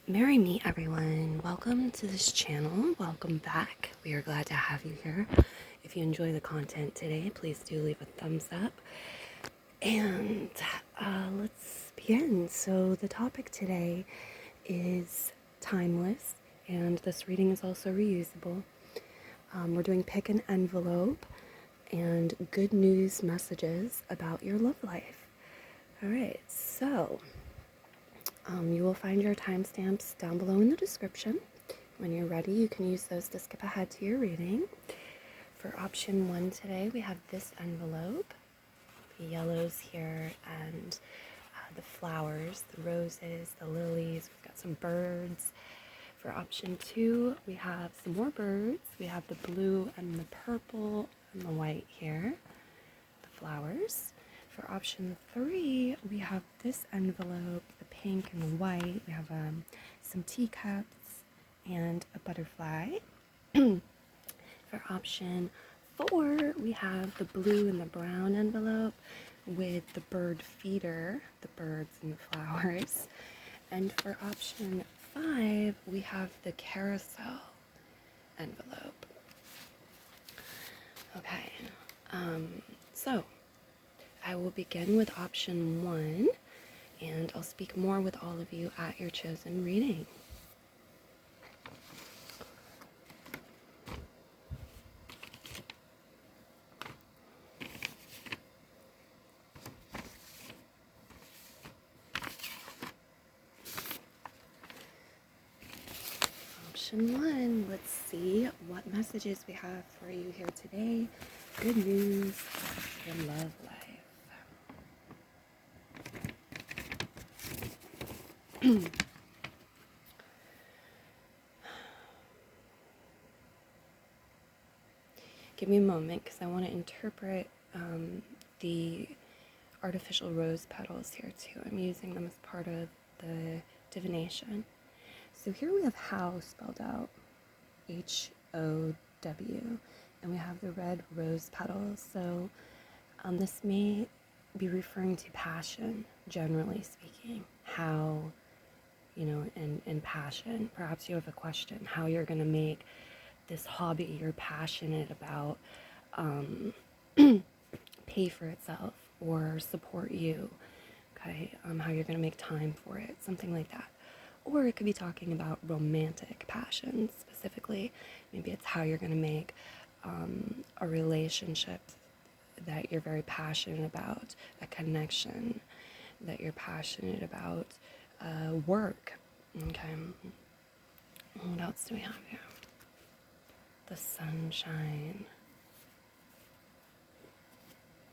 Marry me, everyone. Welcome to this channel. Welcome back. We are glad to have you here. If you enjoy the content today, please do leave a thumbs up. And let's begin. So the topic today is timeless, and this reading is also reusable. We're doing pick an envelope and good news messages about your love life. All right, so you will find your timestamps down below in the description. When you're ready, you can use those to skip ahead to your reading. For option 1 today, we have this envelope, the yellows here, and the flowers, the roses, the lilies. We've got some birds. For option 2, we have some more birds. We have the blue and the purple and the white here, the flowers. For option 3, we have this envelope, the pink and the white. We have some teacups and a butterfly. For option 4, we have the blue and the brown envelope with the bird feeder, the birds and the flowers. And for option 5, we have the carousel envelope. Okay, so I will begin with option 1, and I'll speak more with all of you at your chosen reading. Option 1, let's see what messages we have for you here today. Good news for your love life. Give me a moment because I want to interpret the artificial rose petals here too. I'm using them as part of the divination. So here we have how spelled out, H-O-W, and we have the red rose petals. So this may be referring to passion, generally speaking, how, and passion. Perhaps you have a question, how you're going to make this hobby you're passionate about pay for itself or support you, okay? How you're going to make time for it, something like that. Or it could be talking about romantic passion specifically. Maybe it's how you're going to make a relationship that you're very passionate about, a connection that you're passionate about, work, okay? What else do we have here? The sunshine.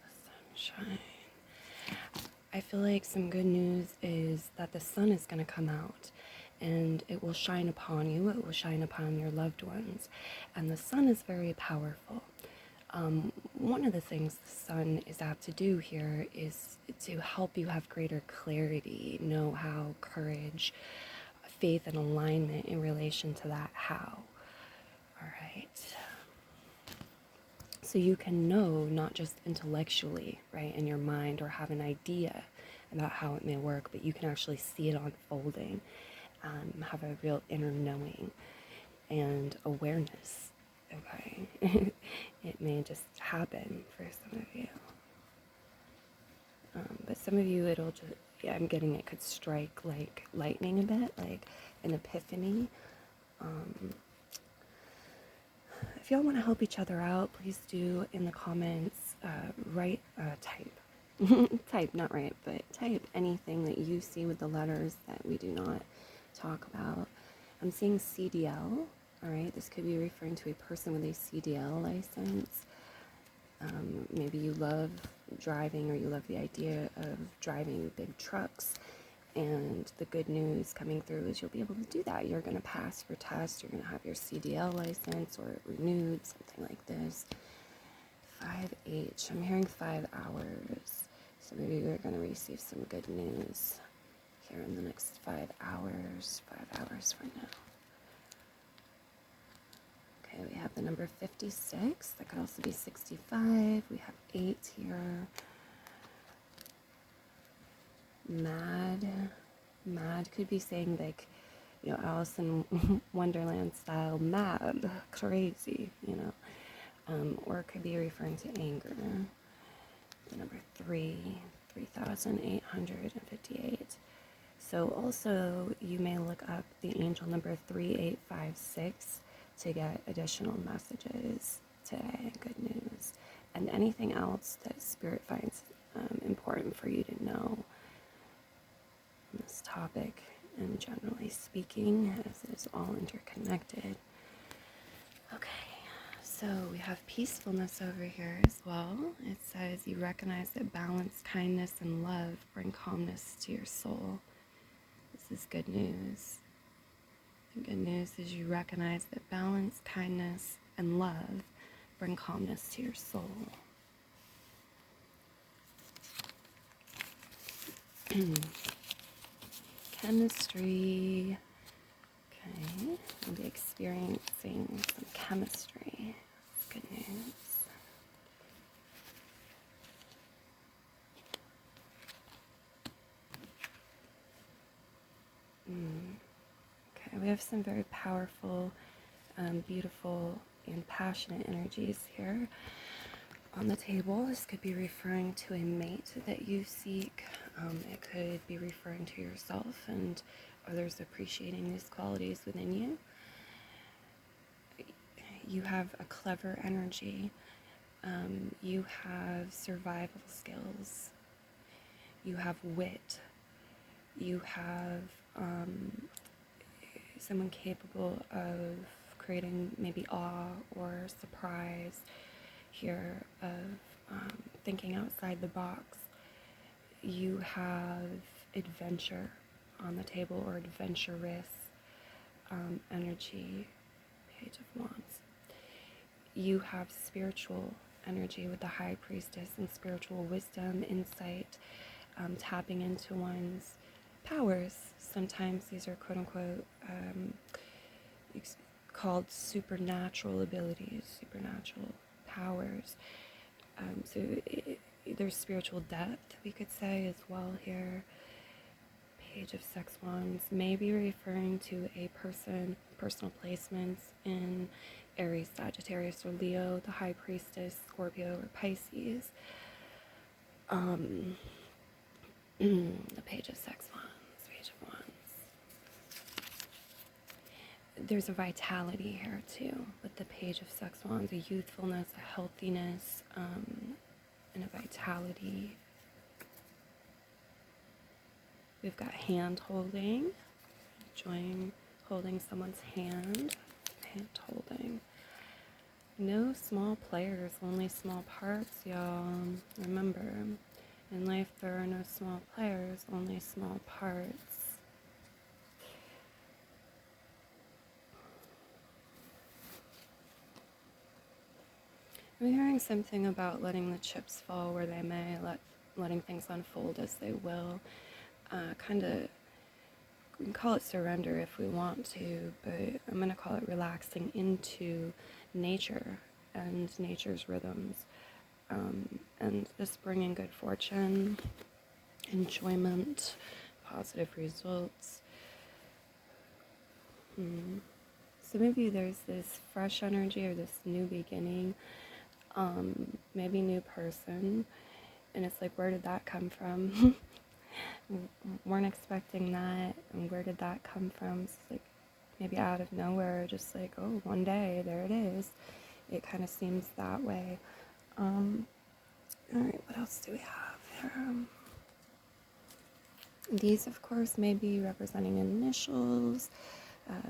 The sunshine. I feel like some good news is that the sun is going to come out and it will shine upon you. It will shine upon your loved ones. And the sun is very powerful. One of the things the sun is apt to do here is to help you have greater clarity, know how, courage, faith, and alignment in relation to that how. All right. So you can know, not just intellectually, right, in your mind, or have an idea about how it may work, but you can actually see it unfolding, have a real inner knowing and awareness, okay? It may just happen for some of you. But some of you, it'll just, yeah, I'm getting it could strike like lightning a bit, like an epiphany. If y'all want to help each other out, please do in the comments, type, not write, but type anything that you see with the letters that we do not talk about. I'm seeing CDL, all right? This could be referring to a person with a CDL license. Maybe you love driving, or you love the idea of driving big trucks. And the good news coming through is you'll be able to do that. You're going to pass your test. You're going to have your CDL license or renewed, something like this. 5H. I'm hearing 5 hours. So maybe you're going to receive some good news here in the next 5 hours. 5 hours from now. Okay, we have the number 56. That could also be 65. We have 8 here. Mad could be saying like Alice in Wonderland style, mad, crazy, or it could be referring to anger. The number 3,858. So also you may look up the angel number 3856 to get additional messages today, good news, and anything else that Spirit finds important for you to know on this topic, and generally speaking, as it is all interconnected. Okay, so we have peacefulness over here as well. It says you recognize that balance, kindness, and love bring calmness to your soul. This is good news. The good news is you recognize that balance, kindness, and love bring calmness to your soul. Chemistry. Okay, we'll be experiencing some chemistry. Good news. Okay, we have some very powerful, beautiful, and passionate energies here on the table. This could be referring to a mate that you seek. It could be referring to yourself and others appreciating these qualities within you. You have a clever energy. You have survival skills. You have wit. You have someone capable of creating maybe awe or surprise here, of thinking outside the box. You have adventure on the table, or adventurous energy, Page of Wands. You have spiritual energy with the High Priestess and spiritual wisdom, insight, tapping into one's powers. Sometimes these are quote-unquote called supernatural abilities, supernatural powers. There's spiritual depth, we could say, as well here. Page of Sex Wands may be referring to a person, personal placements in Aries, Sagittarius, or Leo, the High Priestess, Scorpio, or Pisces. The Page of Sex Wands, Page of Wands. There's a vitality here too, with the Page of Sex Wands, a youthfulness, a healthiness, and a vitality. We've got hand holding, enjoying holding someone's hand holding. No small players, only small parts, y'all. Remember, in life there are no small players, only small parts. I'm hearing something about letting the chips fall where they may, letting things unfold as they will. Kind of, we can call it surrender if we want to, but I'm going to call it relaxing into nature and nature's rhythms, and just bringing good fortune, enjoyment, positive results. So maybe there's this fresh energy or this new beginning, maybe new person, and it's like, where did that come from? Weren't expecting that, and where did that come from? It's like maybe out of nowhere, just like, oh, one day, there it is. It kind of seems that way. Alright, what else do we have here? These, of course, may be representing initials,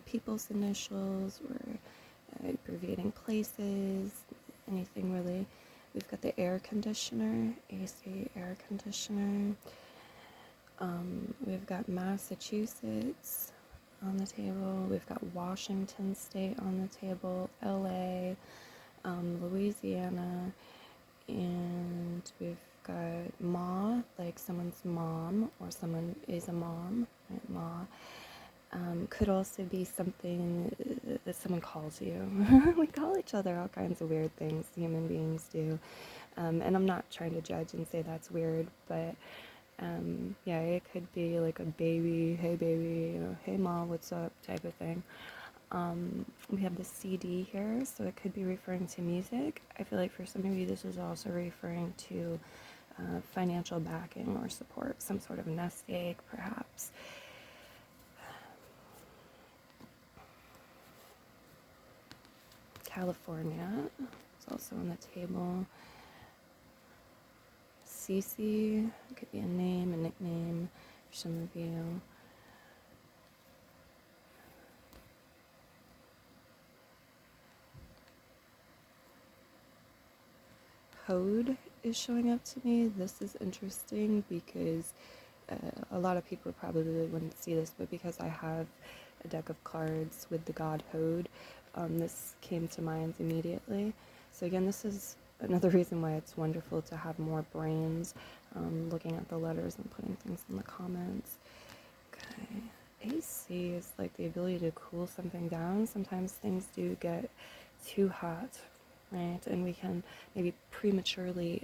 people's initials, or abbreviating places, anything really. We've got the air conditioner, AC air conditioner. We've got Massachusetts on the table. We've got Washington State on the table, LA, Louisiana, and we've got Ma, like someone's mom, or someone is a mom, right? Ma. Could also be something that someone calls you. We call each other all kinds of weird things, human beings do. And I'm not trying to judge and say that's weird, but yeah, it could be like a baby, hey baby, hey ma, what's up type of thing. We have the CD here, so it could be referring to music. I feel like for some of you this is also referring to financial backing or support, some sort of nest egg perhaps. California is also on the table. Cece, it could be a name, a nickname for some of you. Code is showing up to me. This is interesting because a lot of people probably wouldn't see this, but because I have a deck of cards with the God Hode, this came to mind immediately. So again, this is another reason why it's wonderful to have more brains looking at the letters and putting things in the comments. Okay. AC is like the ability to cool something down. Sometimes things do get too hot, right? And we can maybe prematurely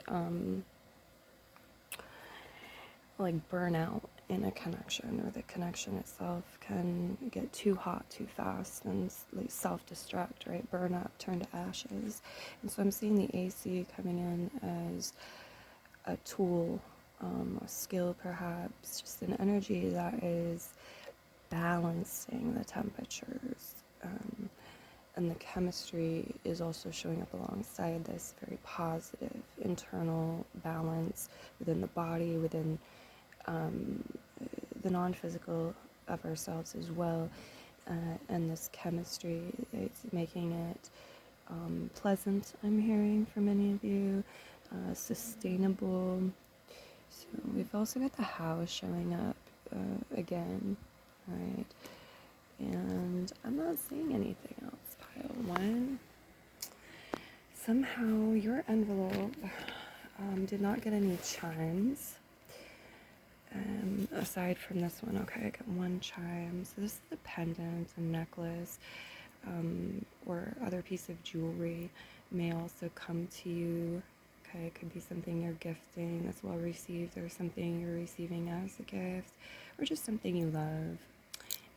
like burn out in a connection, or the connection itself can get too hot too fast and like self-destruct, right? Burn up, turn to ashes. And so I'm seeing the AC coming in as a tool, a skill perhaps, just an energy that is balancing the temperatures. And the chemistry is also showing up alongside this very positive internal balance within the body, within the non-physical of ourselves as well. And this chemistry, it's making it pleasant, I'm hearing from many of you, sustainable. So we've also got the house showing up again, right? And I'm not seeing anything else, pile one. Somehow your envelope did not get any chimes. Aside from this one, okay, I got one chime. So this is a pendant, a necklace, or other piece of jewelry may also come to you. Okay, it could be something you're gifting that's well received, or something you're receiving as a gift, or just something you love.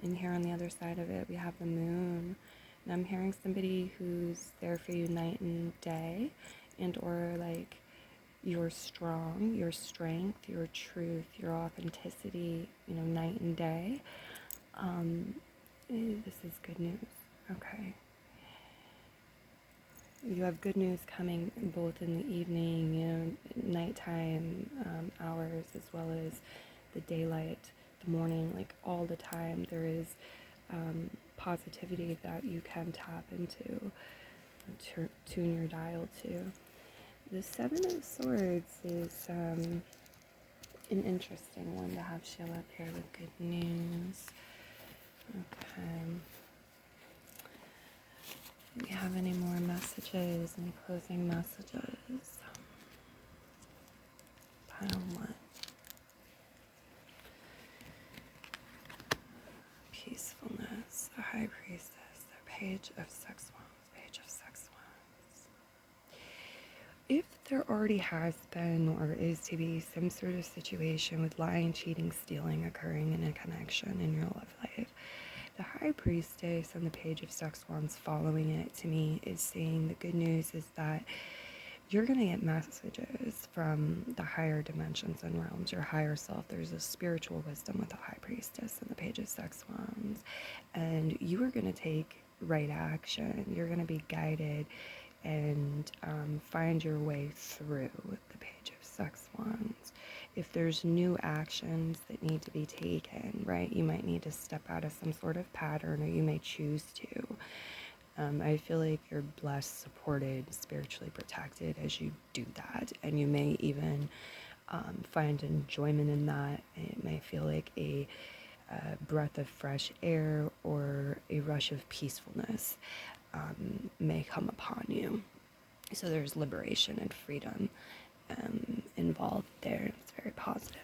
And here on the other side of it, we have the moon. And I'm hearing somebody who's there for you night and day, and or like your strong, your strength, your truth, your authenticity, night and day. This is good news. Okay. You have good news coming both in the evening, nighttime hours, as well as the daylight, the morning, like all the time. There is positivity that you can tap into, tune your dial to. The Seven of Swords is an interesting one to have show up here with good news. Okay. Do we have any more messages, any closing messages? Pile one. Peacefulness, the High Priestess, the Page of Sex Wands, Page of Sex Wands. If there already has been or is to be some sort of situation with lying, cheating, stealing occurring in a connection in your love life, the High Priestess and the Page of Sex Wands following it to me is saying the good news is that you're going to get messages from the higher dimensions and realms, your higher self. There's a spiritual wisdom with the High Priestess and the Page of Sex Wands. And you are going to take right action. You're going to be guided and find your way through the Page of Sex Wands. If there's new actions that need to be taken, right, you might need to step out of some sort of pattern, or you may choose to. I feel like you're blessed, supported, spiritually protected as you do that, and you may even find enjoyment in that. It may feel like a breath of fresh air or a rush of peacefulness may come upon you. So there's liberation and freedom involved there. It's very positive.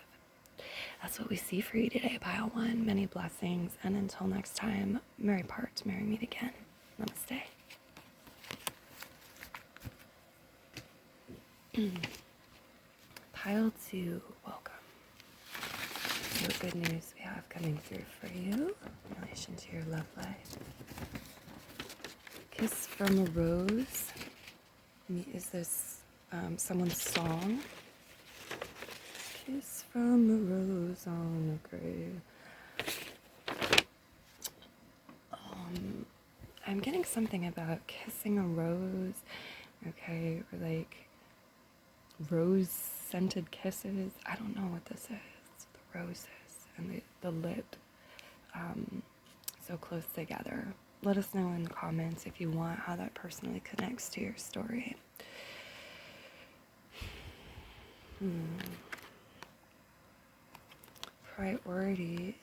That's what we see for you today, pile one. Many blessings, and until next time, merry part, merry meet again. Namaste. Pile two, welcome. What good news we have coming through for you. invitation to your love life. Kiss from a Rose. Is this someone's song? Kiss from a rose on a grave. I'm getting something about kissing a rose, okay, or like rose-scented kisses. I don't know what this is. The roses and the lip so close together. Let us know in the comments if you want how that personally connects to your story. Priorities.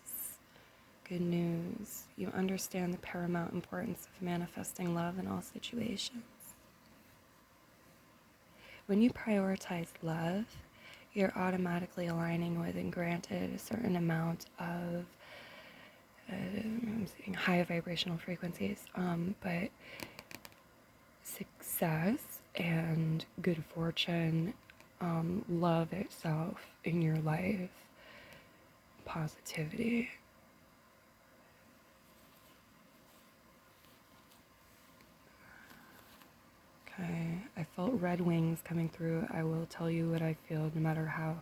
Good news. You understand the paramount importance of manifesting love in all situations. When you prioritize love, you're automatically aligning with and granted a certain amount of I'm seeing high vibrational frequencies, but success and good fortune, love itself in your life, positivity. Okay, I felt red wings coming through. I will tell you what I feel no matter how,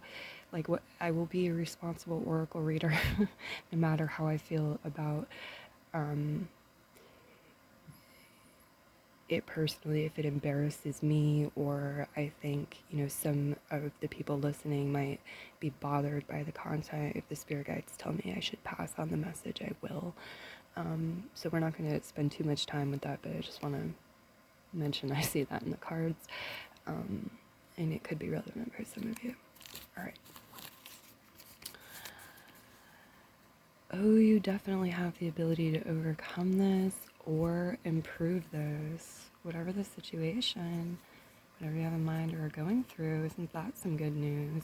like what, I will be a responsible oracle reader no matter how I feel about it personally, if it embarrasses me, or I think, some of the people listening might be bothered by the content. If the spirit guides tell me I should pass on the message, I will. So we're not going to spend too much time with that, but I just want to mention I see that in the cards, and it could be relevant for some of you. All right. Oh, you definitely have the ability to overcome this or improve this, whatever the situation, whatever you have in mind or are going through. Isn't that some good news?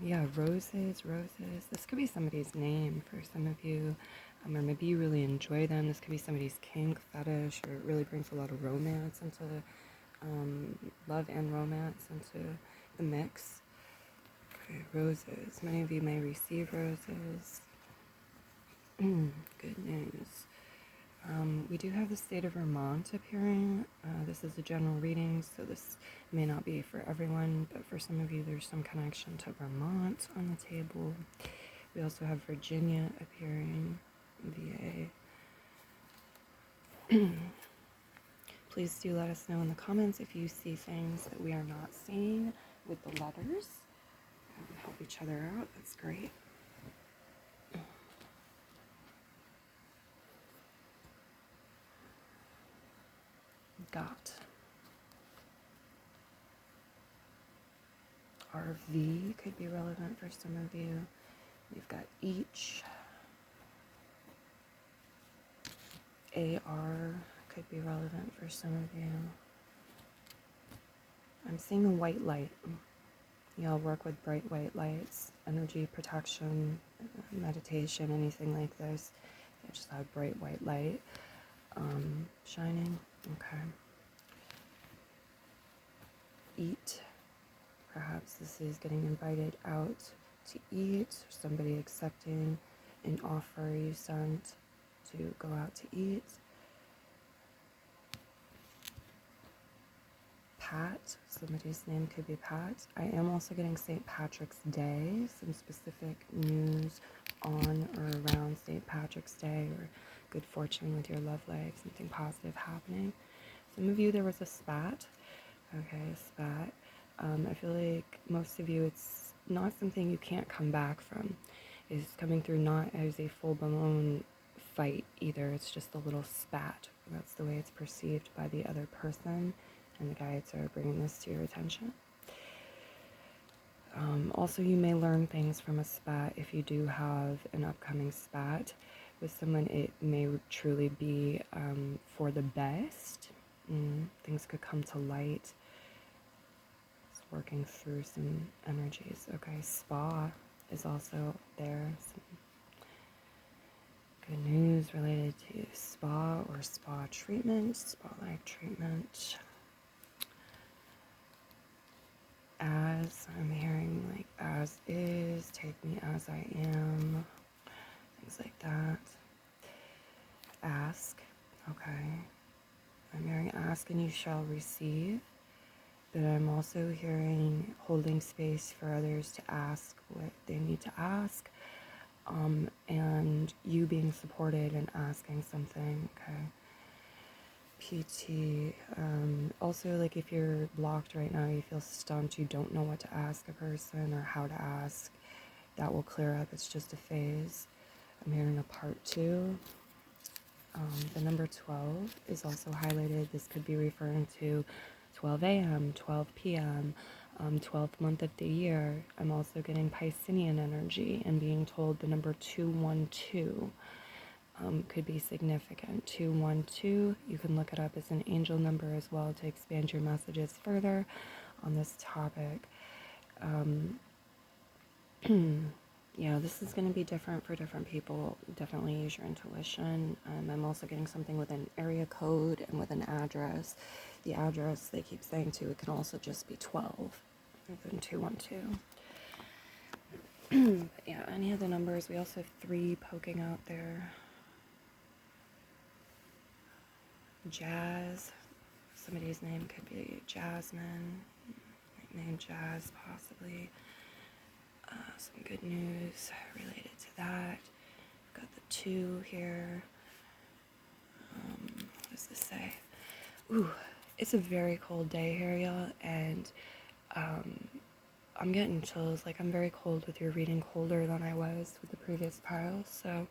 Yeah, roses. This could be somebody's name for some of you, or maybe you really enjoy them. This could be somebody's kink, fetish, or it really brings a lot of romance into love and romance into the mix. Okay, roses. Many of you may receive roses. Good news. We do have the state of Vermont appearing. This is a general reading, so this may not be for everyone, but for some of you there's some connection to Vermont on the table. We also have Virginia appearing, VA. Please do let us know in the comments if you see things that we are not seeing with the letters. Help each other out, that's great. Got RV could be relevant for some of you. We've got each. AR could be relevant for some of you. I'm seeing a white light. Y'all work with bright white lights, energy protection, meditation, anything like this. I just have bright white light shining. Okay. Eat. Perhaps this is getting invited out to eat, or somebody accepting an offer you sent to go out to eat. Pat, somebody's name could be Pat. I am also getting St. Patrick's Day, some specific news on or around St. Patrick's Day, or good fortune with your love life, something positive happening. Some of you, there was a spat. Okay, a spat. I feel like most of you, it's not something you can't come back from. It's coming through not as a full-blown fight either. It's just a little spat. That's the way it's perceived by the other person, and the guides are bringing this to your attention. Also, you may learn things from a spat. If you do have an upcoming spat with someone, it may truly be for the best. Things could come to light. It's working through some energies. Okay, spa is also there. Some good news related to spa or spa treatment, spa-like treatment. As I'm hearing, like, as is, take me as I am. things like that. Ask. Okay. I'm hearing ask and you shall receive. But I'm also hearing holding space for others to ask what they need to ask. And you being supported and asking something. Okay. PT. Also, like if you're blocked right now, you feel stumped, you don't know what to ask a person or how to ask, that will clear up. It's just a phase. I'm hearing a part 2. The number 12 is also highlighted. This could be referring to 12 a.m., 12 p.m., 12th month of the year. I'm also getting Piscean energy and being told the number 212 could be significant. 212, you can look it up as an angel number as well to expand your messages further on this topic. Yeah, this is going to be different for different people. Definitely use your intuition. I'm also getting something with an area code and with an address. The address, they keep saying too, it can also just be 12, even 212. But yeah, any of the numbers, we also have 3 poking out there. Jazz, somebody's name could be Jasmine, name Jazz possibly. Some good news related to that. Got the 2 here. What does this say? Ooh, it's a very cold day here, y'all, and I'm getting chills. Like, I'm very cold with your reading, colder than I was with the previous pile, so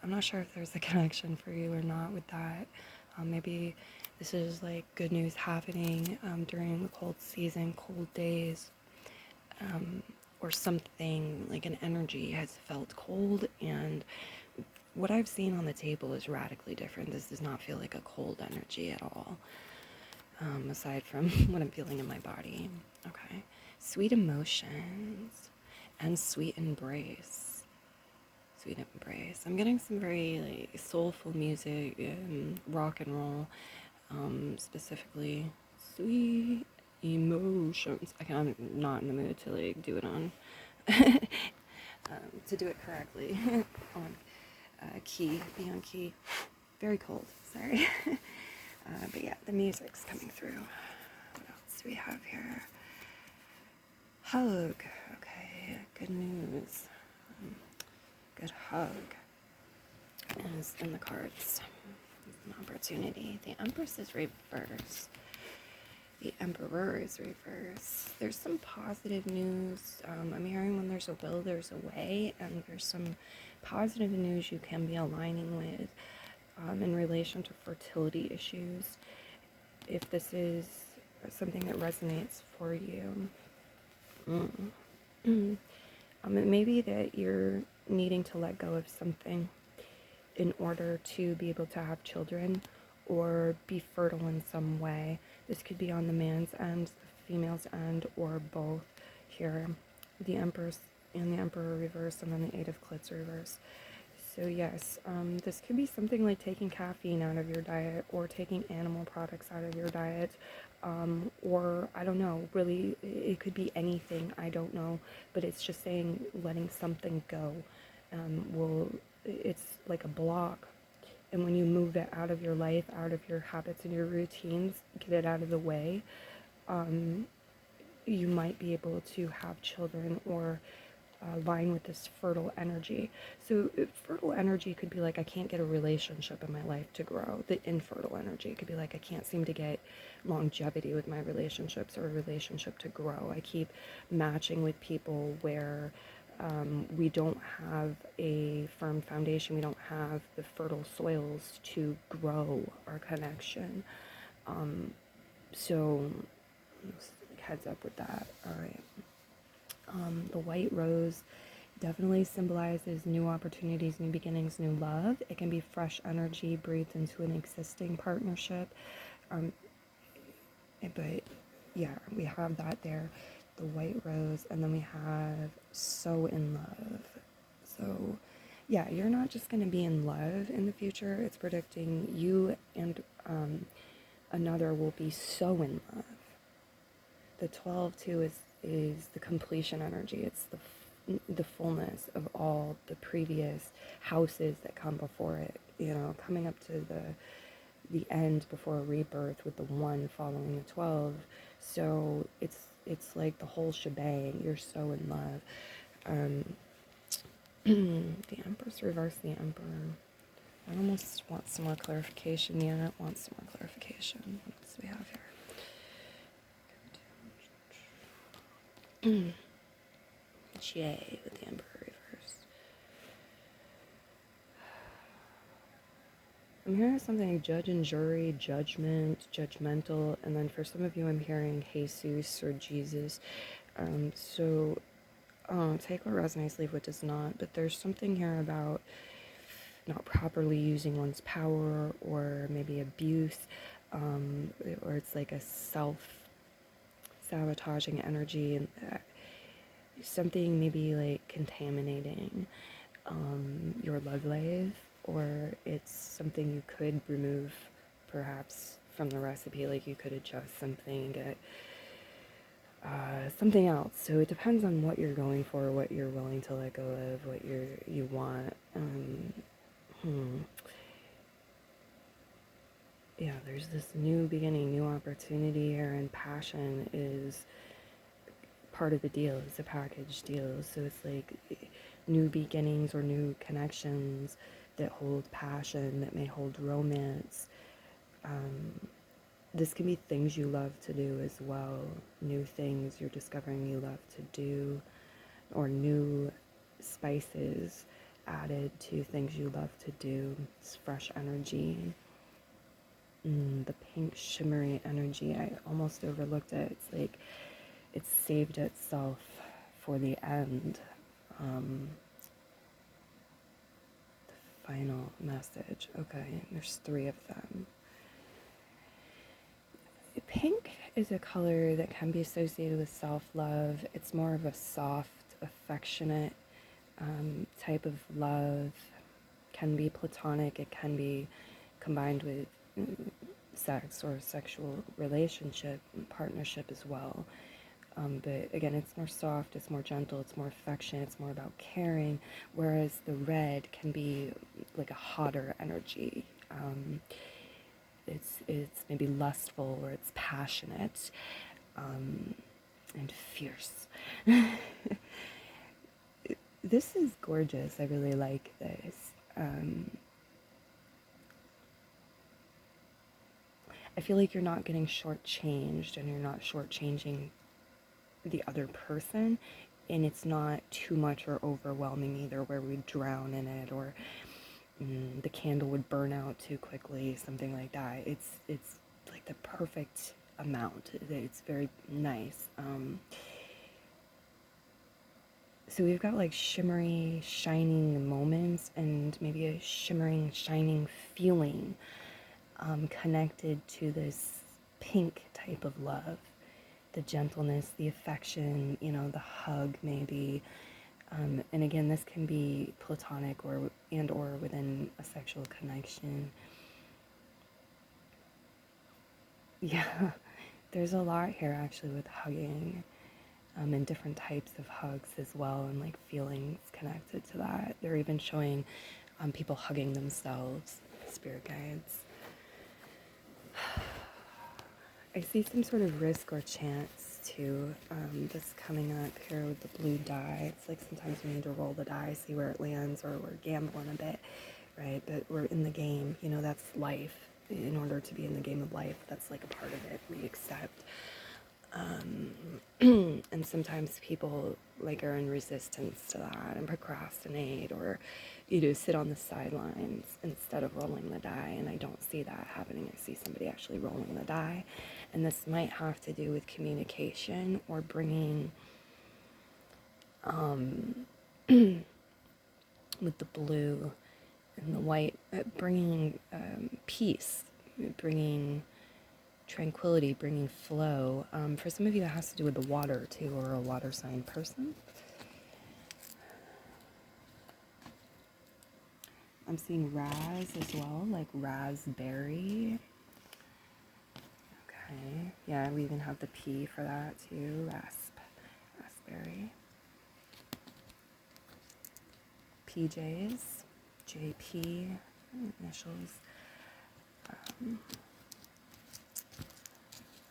I'm not sure if there's a connection for you or not with that. Maybe this is like good news happening during the cold season, cold days, or something like an energy has felt cold, and what I've seen on the table is radically different. This does not feel like a cold energy at all, aside from what I'm feeling in my body. Okay. Sweet emotions and sweet embrace. Sweet embrace. I'm getting some very like soulful music and rock and roll, specifically sweet emotions. I'm not in the mood to like do it on to do it correctly on key, be on key. Very cold, sorry. But yeah, the music's coming through. What else do we have here? Hug. Okay, good news. Good hug is in the cards. An opportunity. The Empress is reversed. The Emperor is reversed. There's some positive news. I'm hearing when there's a will, there's a way, and there's some positive news you can be aligning with in relation to fertility issues. If this is something that resonates for you. It may be that you're needing to let go of something in order to be able to have children or be fertile in some way. This could be on the man's end, the female's end, or both here. The Empress and the Emperor reverse, and then the 8 of Clits reverse. So yes, this could be something like taking caffeine out of your diet or taking animal products out of your diet, or I don't know, really, it could be anything, I don't know, but it's just saying letting something go. It's like a block, and when you move it out of your life, out of your habits and your routines, get it out of the way, you might be able to have children or align with this fertile energy. So fertile energy could be like, I can't get a relationship in my life to grow. The infertile energy could be like, I can't seem to get longevity with my relationships or a relationship to grow. I keep matching with people where we don't have a firm foundation. We don't have the fertile soils to grow our connection. So heads up with that. All right. The white rose definitely symbolizes new opportunities, new beginnings, new love. It can be fresh energy breathed into an existing partnership. But yeah, we have that there, the white rose, and then we have so in love. So yeah, you're not just going to be in love in the future. It's predicting you and another will be so in love. The 12 too is the completion energy. It's the the fullness of all the previous houses that come before it, you know, coming up to the end before rebirth with the 1 following the 12. So it's like the whole shebang. You're so in love. The Empress reversed, the Emperor. I almost want some more clarification. Yeah, I want some more clarification. What else do we have here? J with the Emperor reversed. I'm hearing something like judge and jury, judgment, judgmental, and then for some of you I'm hearing Jesus or Jesus. So take what resonates, leave what does not, but there's something here about not properly using one's power, or maybe abuse, or it's like a self-sabotaging energy, and something maybe like contaminating your love life, or it's something you could remove perhaps from the recipe, like you could adjust something and get something else. So it depends on what you're going for, what you're willing to let go of, what you want. Yeah, there's this new beginning, new opportunity here, and passion is part of the deal. It's a package deal. So it's like new beginnings or new connections that hold passion, that may hold romance. This can be things you love to do as well. New things you're discovering you love to do, or new spices added to things you love to do. It's fresh energy. The pink shimmery energy, I almost overlooked it. It's like it's saved itself for the end. The final message. Okay, there's 3 of them. Pink is a color that can be associated with self-love. It's more of a soft, affectionate type of love. Can be platonic. It can be combined with sex or sexual relationship and partnership as well. But again, it's more soft, it's more gentle, it's more affectionate, it's more about caring, whereas the red can be like a hotter energy. It's maybe lustful, or it's passionate and fierce. This is gorgeous. I really like this. I feel like you're not getting shortchanged, and you're not shortchanging the other person, and it's not too much or overwhelming either, where we drown in it, or the candle would burn out too quickly, something like that. It's like the perfect amount. It's very nice. So we've got like shimmery, shining moments, and maybe a shimmering, shining feeling connected to this pink type of love. The gentleness, the affection, you know, the hug maybe. And again, this can be platonic or within a sexual connection. Yeah, there's a lot here actually with hugging, and different types of hugs as well, and like feelings connected to that. They're even showing people hugging themselves, spirit guides. I see some sort of risk or chance too, that's coming up here with the blue die. It's like sometimes we need to roll the die, see where it lands, or we're gambling a bit, right? But we're in the game, you know, that's life. In order to be in the game of life, that's like a part of it, we accept. And sometimes people like are in resistance to that and procrastinate, or you know, sit on the sidelines instead of rolling the die, and I don't see that happening. I see somebody actually rolling the die, and this might have to do with communication, or bringing with the blue and the white, bringing peace, bringing tranquility, bringing flow. For some of you, that has to do with the water too, or a water sign person. I'm seeing raz as well, like raspberry. Okay, yeah, we even have the P for that too, raspberry. PJs, JP, initials.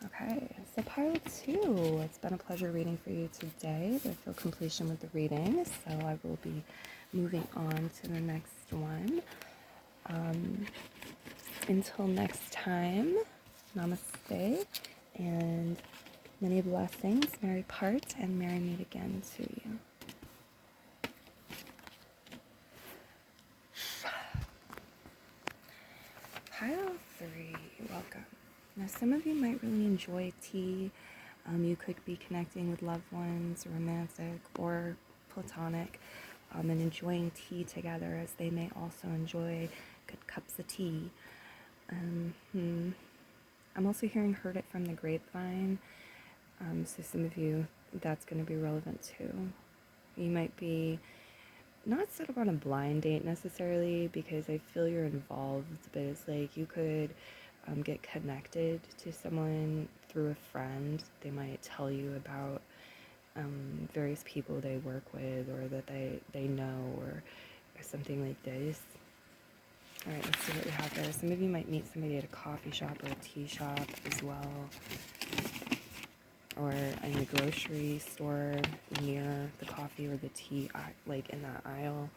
Okay, so pile 2. It's been a pleasure reading for you today. I feel completion with the reading, so I will be moving on to the next one. Until next time, namaste, and many blessings. Merry part, and merry meet again to you. Pile 3, welcome. Now, some of you might really enjoy tea. You could be connecting with loved ones, romantic or platonic, and enjoying tea together, as they may also enjoy good cups of tea. I'm also hearing heard it from the grapevine, so some of you, that's going to be relevant too. You might be not set up on a blind date necessarily, because I feel you're involved, but it's like you could get connected to someone through a friend. They might tell you about various people they work with, or that they know, or something like this. All right, let's see what we have there. Some of you might meet somebody at a coffee shop or a tea shop as well, or in the grocery store near the coffee or the tea, like in that aisle.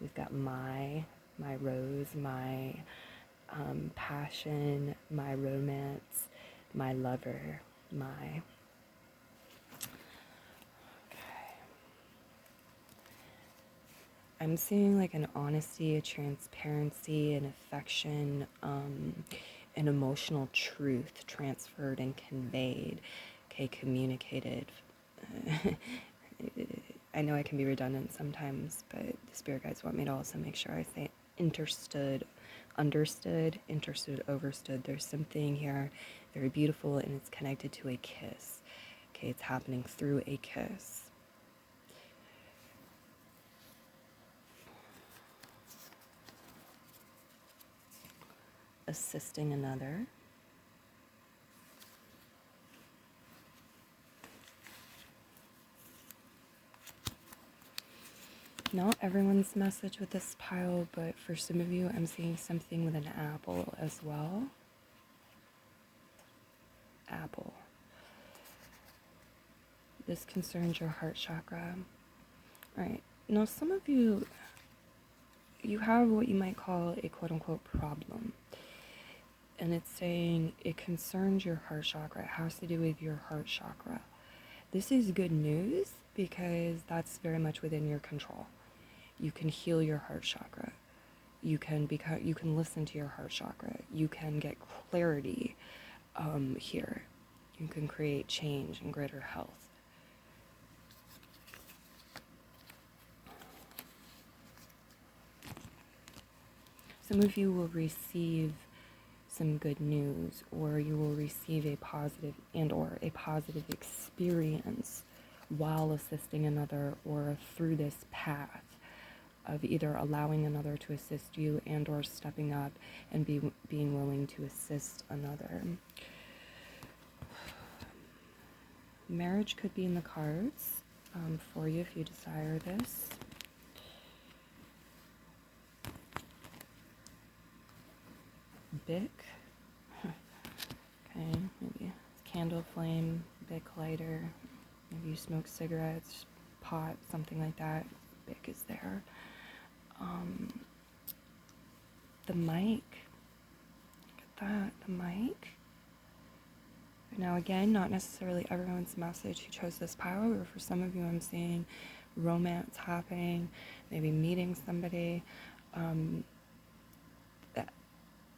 We've got my rose, my passion, my romance, my lover, my. Okay. I'm seeing like an honesty, a transparency, an affection, an emotional truth transferred and conveyed, okay, communicated. I know I can be redundant sometimes, but the spirit guides want me to also make sure I say understood, overstood. There's something here very beautiful, and it's connected to a kiss. Okay, it's happening through a kiss. Assisting another. Not everyone's message with this pile, but for some of you, I'm seeing something with an apple as well. Apple. This concerns your heart chakra. All right. Now, some of you, you have what you might call a quote-unquote problem. And it's saying it concerns your heart chakra. It has to do with your heart chakra. This is good news, because that's very much within your control. You can heal your heart chakra. You can listen to your heart chakra. You can get clarity here. You can create change and greater health. Some of you will receive some good news, or you will receive a positive experience while assisting another, or through this path of either allowing another to assist you and or stepping up and being willing to assist another. Marriage could be in the cards for you if you desire this. Bic. Okay, maybe candle flame, Bic lighter. Maybe you smoke cigarettes, pot, something like that. Bic is there. The mic. Look at that, the mic. Now again, not necessarily everyone's message who chose this pile, or for some of you I'm seeing romance happening, maybe meeting somebody,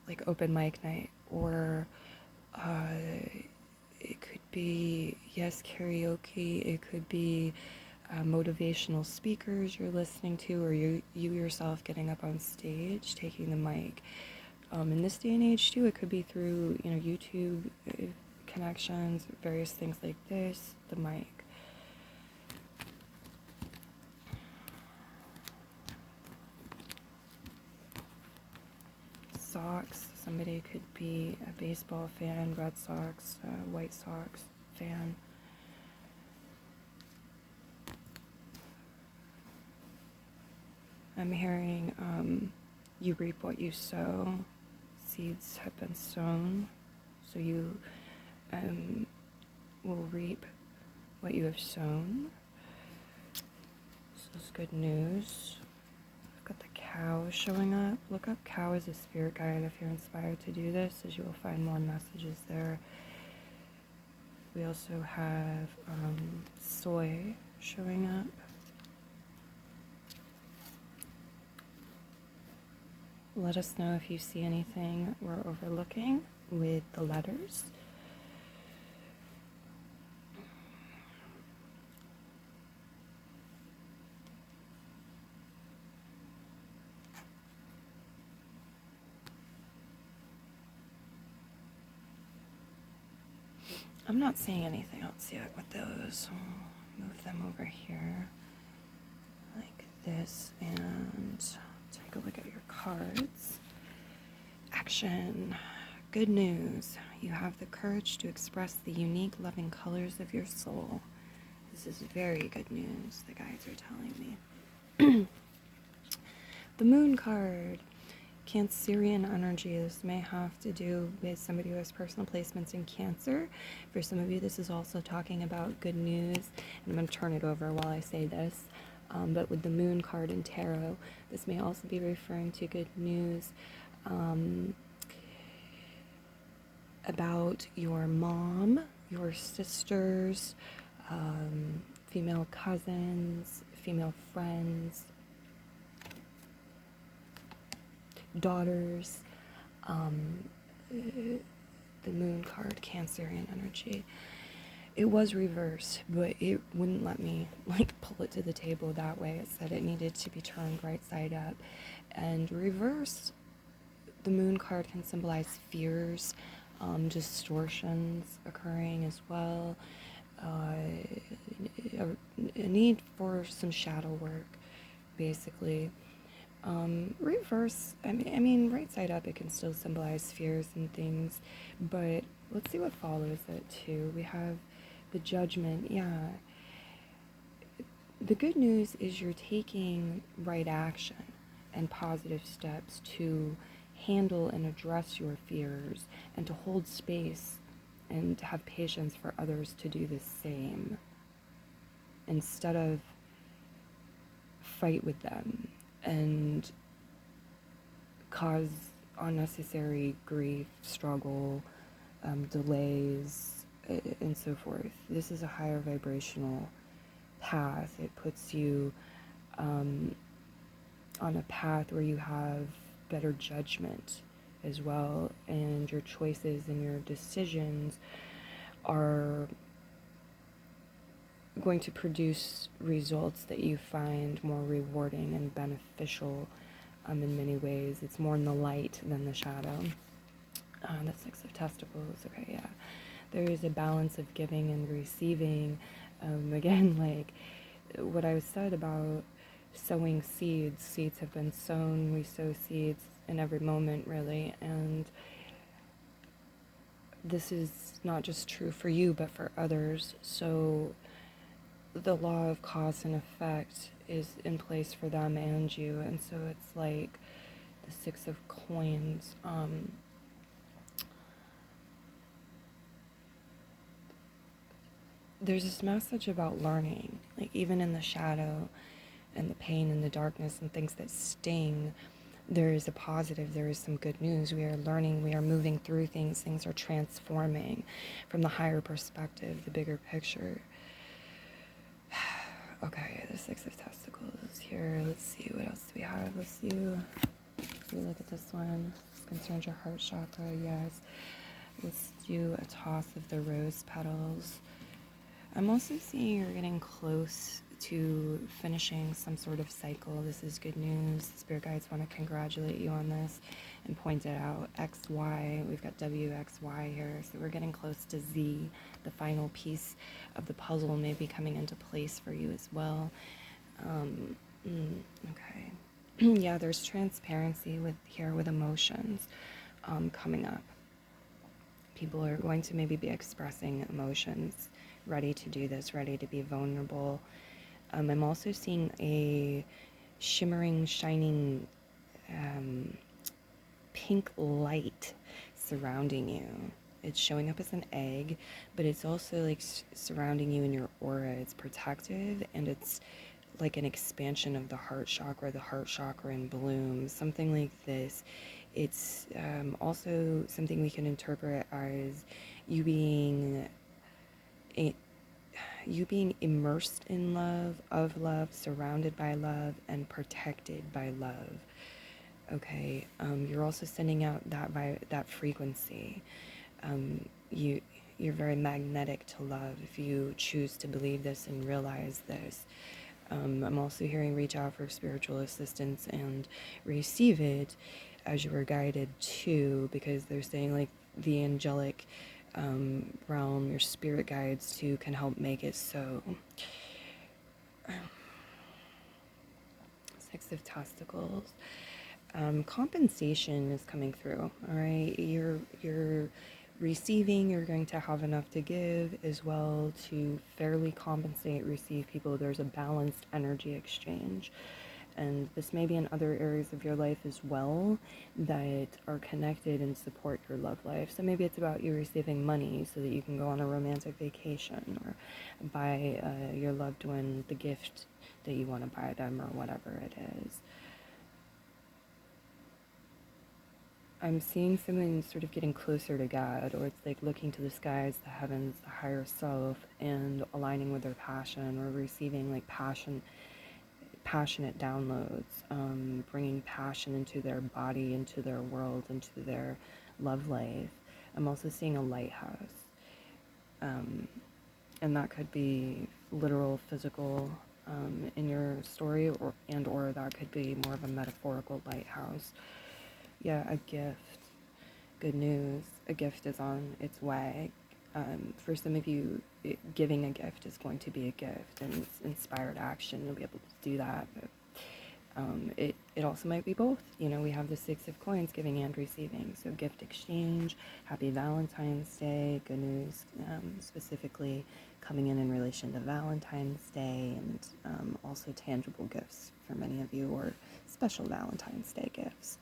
like open mic night, or it could be, yes, karaoke, it could be motivational speakers you're listening to, or you yourself getting up on stage, taking the mic. In this day and age too, it could be through, YouTube connections, various things like this, the mic. Sox, somebody could be a baseball fan, Red Sox, White Sox fan. I'm hearing you reap what you sow. Seeds have been sown, so you will reap what you have sown. This is good news. I've got the cow showing up. Look up cow as a spirit guide if you're inspired to do this, as you will find more messages there. We also have soy showing up. Let us know if you see anything we're overlooking with the letters. I'm not seeing anything else yet with those. I'll move them over here like this and take a look at your cards. Action. Good news. You have the courage to express the unique, loving colors of your soul. This is very good news, the guides are telling me. The moon card. Cancerian energy. This may have to do with somebody who has personal placements in Cancer. For some of you, this is also talking about good news. And I'm going to turn it over while I say this. But with the moon card in tarot, this may also be referring to good news about your mom, your sisters, female cousins, female friends, daughters. The moon card, Cancerian energy. It was reversed, but it wouldn't let me pull it to the table that way. It said it needed to be turned right side up. And reversed, the moon card can symbolize fears, distortions occurring as well, a need for some shadow work, basically. Reverse, I mean, right side up, it can still symbolize fears and things, but let's see what follows it too. We have the judgment. Yeah. The good news is you're taking right action and positive steps to handle and address your fears and to hold space and to have patience for others to do the same instead of fight with them and cause unnecessary grief, struggle, delays, and so forth. This is a higher vibrational path. It puts you on a path where you have better judgment as well, and your choices and your decisions are going to produce results that you find more rewarding and beneficial in many ways. It's more in the light than the shadow. The Six of Testicles. Okay, yeah. There is a balance of giving and receiving. Again, like what I said about sowing seeds. Seeds have been sown. We sow seeds in every moment, really. And this is not just true for you, but for others. So the law of cause and effect is in place for them and you. And so it's like the Six of Coins. There's this message about learning, like even in the shadow and the pain and the darkness and things that sting, there is a positive, there is some good news. We are learning, we are moving through things, things are transforming from the higher perspective, the bigger picture. Okay, the Six of Testicles here. Let's see, what else do we have? Let's look at this one. This concerns your heart chakra, yes. Let's do a toss of the rose petals. I'm also seeing you're getting close to finishing some sort of cycle. This is good news. Spirit guides want to congratulate you on this and point it out. XY, we've got WXY here, so we're getting close to Z. The final piece of the puzzle may be coming into place for you as well. Okay. Yeah, there's transparency with emotions coming up. People are going to maybe be expressing emotions, ready to do this, ready to be vulnerable. I'm also seeing a shimmering, shining pink light surrounding you. It's showing up as an egg, but it's also like surrounding you in your aura. It's protective, and it's like an expansion of the heart chakra in bloom, something like this. It's also something we can interpret as you being you being immersed in love, of love, surrounded by love, and protected by love. Okay, you're also sending out that frequency. You're very magnetic to love if you choose to believe this and realize this. I'm also hearing reach out for spiritual assistance and receive it as you were guided to, because they're saying like the angelic realm, your spirit guides too, can help make it so. Six of Testicles. Compensation is coming through. All right, you're receiving. You're going to have enough to give as well to fairly compensate, receive people. There's a balanced energy exchange, and this may be in other areas of your life as well that are connected and support your love life. So maybe it's about you receiving money so that you can go on a romantic vacation, or buy your loved one the gift that you want to buy them, or whatever it is. I'm seeing something sort of getting closer to God, or it's like looking to the skies, the heavens, the higher self, and aligning with their passion, or receiving like passionate downloads, bringing passion into their body, into their world, into their love life. I'm also seeing a lighthouse, and that could be literal, physical, in your story, or that could be more of a metaphorical lighthouse. Yeah, a gift. Good news. A gift is on its way. For some of you, giving a gift is going to be a gift, and it's inspired action. You'll be able to do that. But it also might be both. You know, we have the Six of Coins, giving and receiving. So gift exchange. Happy Valentine's Day. Good news, specifically coming in relation to Valentine's Day, and also tangible gifts for many of you, or special Valentine's Day gifts.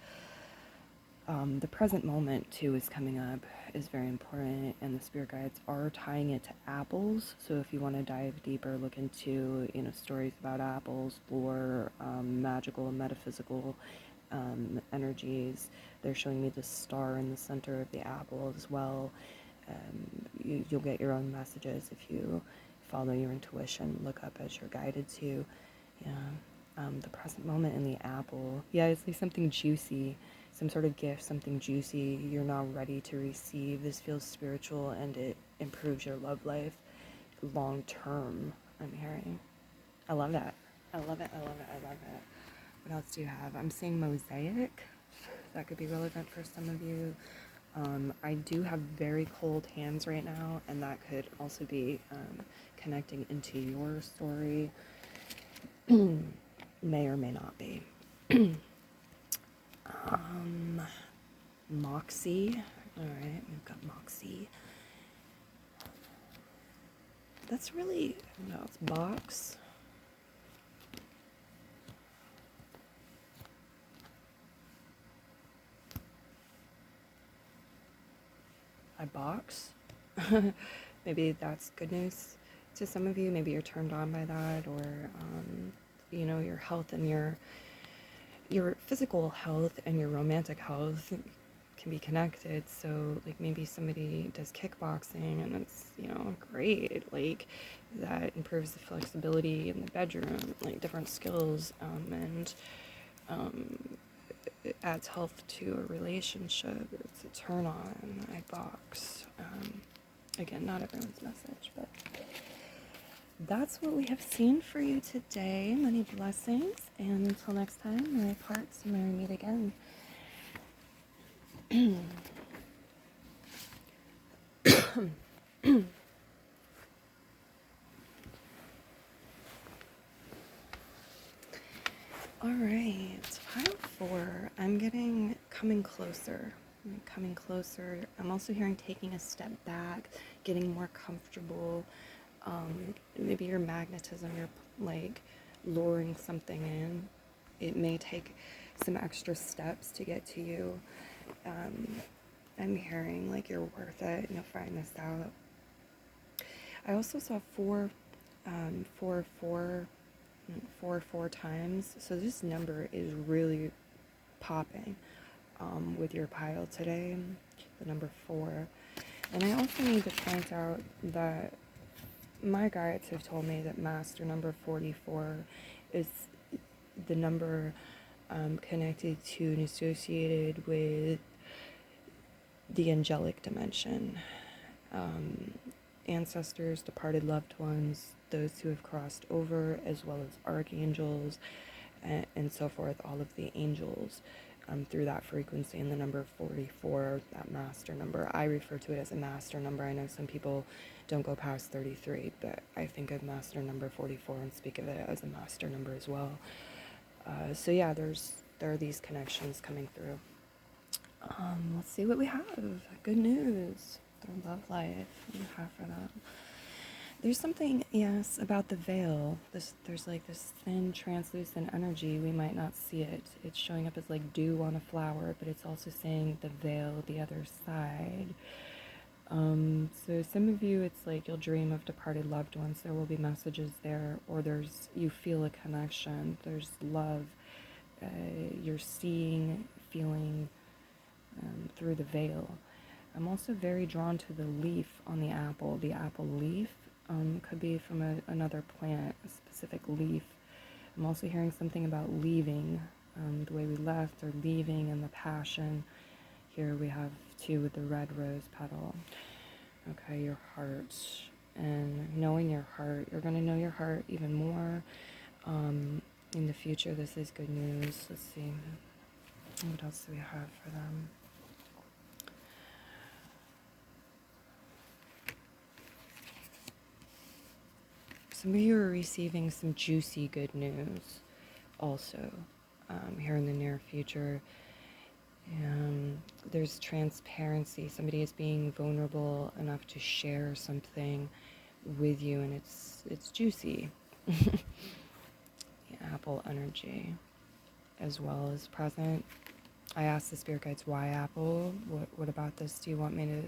The present moment too is coming up, is very important, and the spirit guides are tying it to apples. So if you want to dive deeper, look into stories about apples, lore, magical and metaphysical energies. They're showing me the star in the center of the apple as well. You'll get your own messages if you follow your intuition. Look up as you're guided to. Yeah, the present moment in the apple. Yeah, it's like something juicy. Some sort of gift, something juicy you're now ready to receive. This feels spiritual, and it improves your love life long term, I'm hearing. I love that. I love it. What else do you have? I'm seeing mosaic. That could be relevant for some of you. I do have very cold hands right now, and that could also be connecting into your story. May or may not be. Moxie. Alright, we've got Moxie. That's really, no, it's box. I box. Maybe that's good news to some of you. Maybe you're turned on by that, or your health and your physical health and your romantic health can be connected. So like maybe somebody does kickboxing, and it's great, like that improves the flexibility in the bedroom, like different skills, and it adds health to a relationship. It's a turn on. I box. Again, not everyone's message, but that's what we have seen for you today. Many blessings, and until next time, my parts, may we meet again. All right, pile 4. I'm coming closer. I'm also hearing taking a step back, getting more comfortable. Maybe your magnetism, you're like luring something in. it may take some extra steps to get to you. I'm hearing like you're worth it and you'll find this out. I also saw four times. So this number is really popping with your pile today, the number 4. And I also need to point out that my guides have told me that master number 44 is the number connected to and associated with the angelic dimension. Ancestors, departed loved ones, those who have crossed over, as well as archangels, and so forth, all of the angels through that frequency. And the number 44, that master number, I refer to it as a master number. I know some people don't go past 33, but I think of master number 44 and speak of it as a master number as well. So yeah, there are these connections coming through. Let's see what we have. Good news. Their love life. What do you have for them? There's something, yes, about the veil. There's like this thin, translucent energy. We might not see it. It's showing up as like dew on a flower, but it's also saying the veil, the other side. So some of you, it's like you'll dream of departed loved ones. There will be messages there, or you feel a connection. There's love. You're seeing, feeling through the veil. I'm also very drawn to the leaf on the apple leaf. Could be from another plant, a specific leaf. I'm also hearing something about leaving, the way we left, or leaving, and the passion. Here we have 2 with the red rose petal. Okay, your heart. And knowing your heart, you're going to know your heart even more in the future. This is good news. Let's see. What else do we have for them? Some of you are receiving some juicy good news also here in the near future. There's transparency. Somebody is being vulnerable enough to share something with you, and it's juicy. The apple energy as well is present. I asked the spirit guides, why apple? What about this do you want me to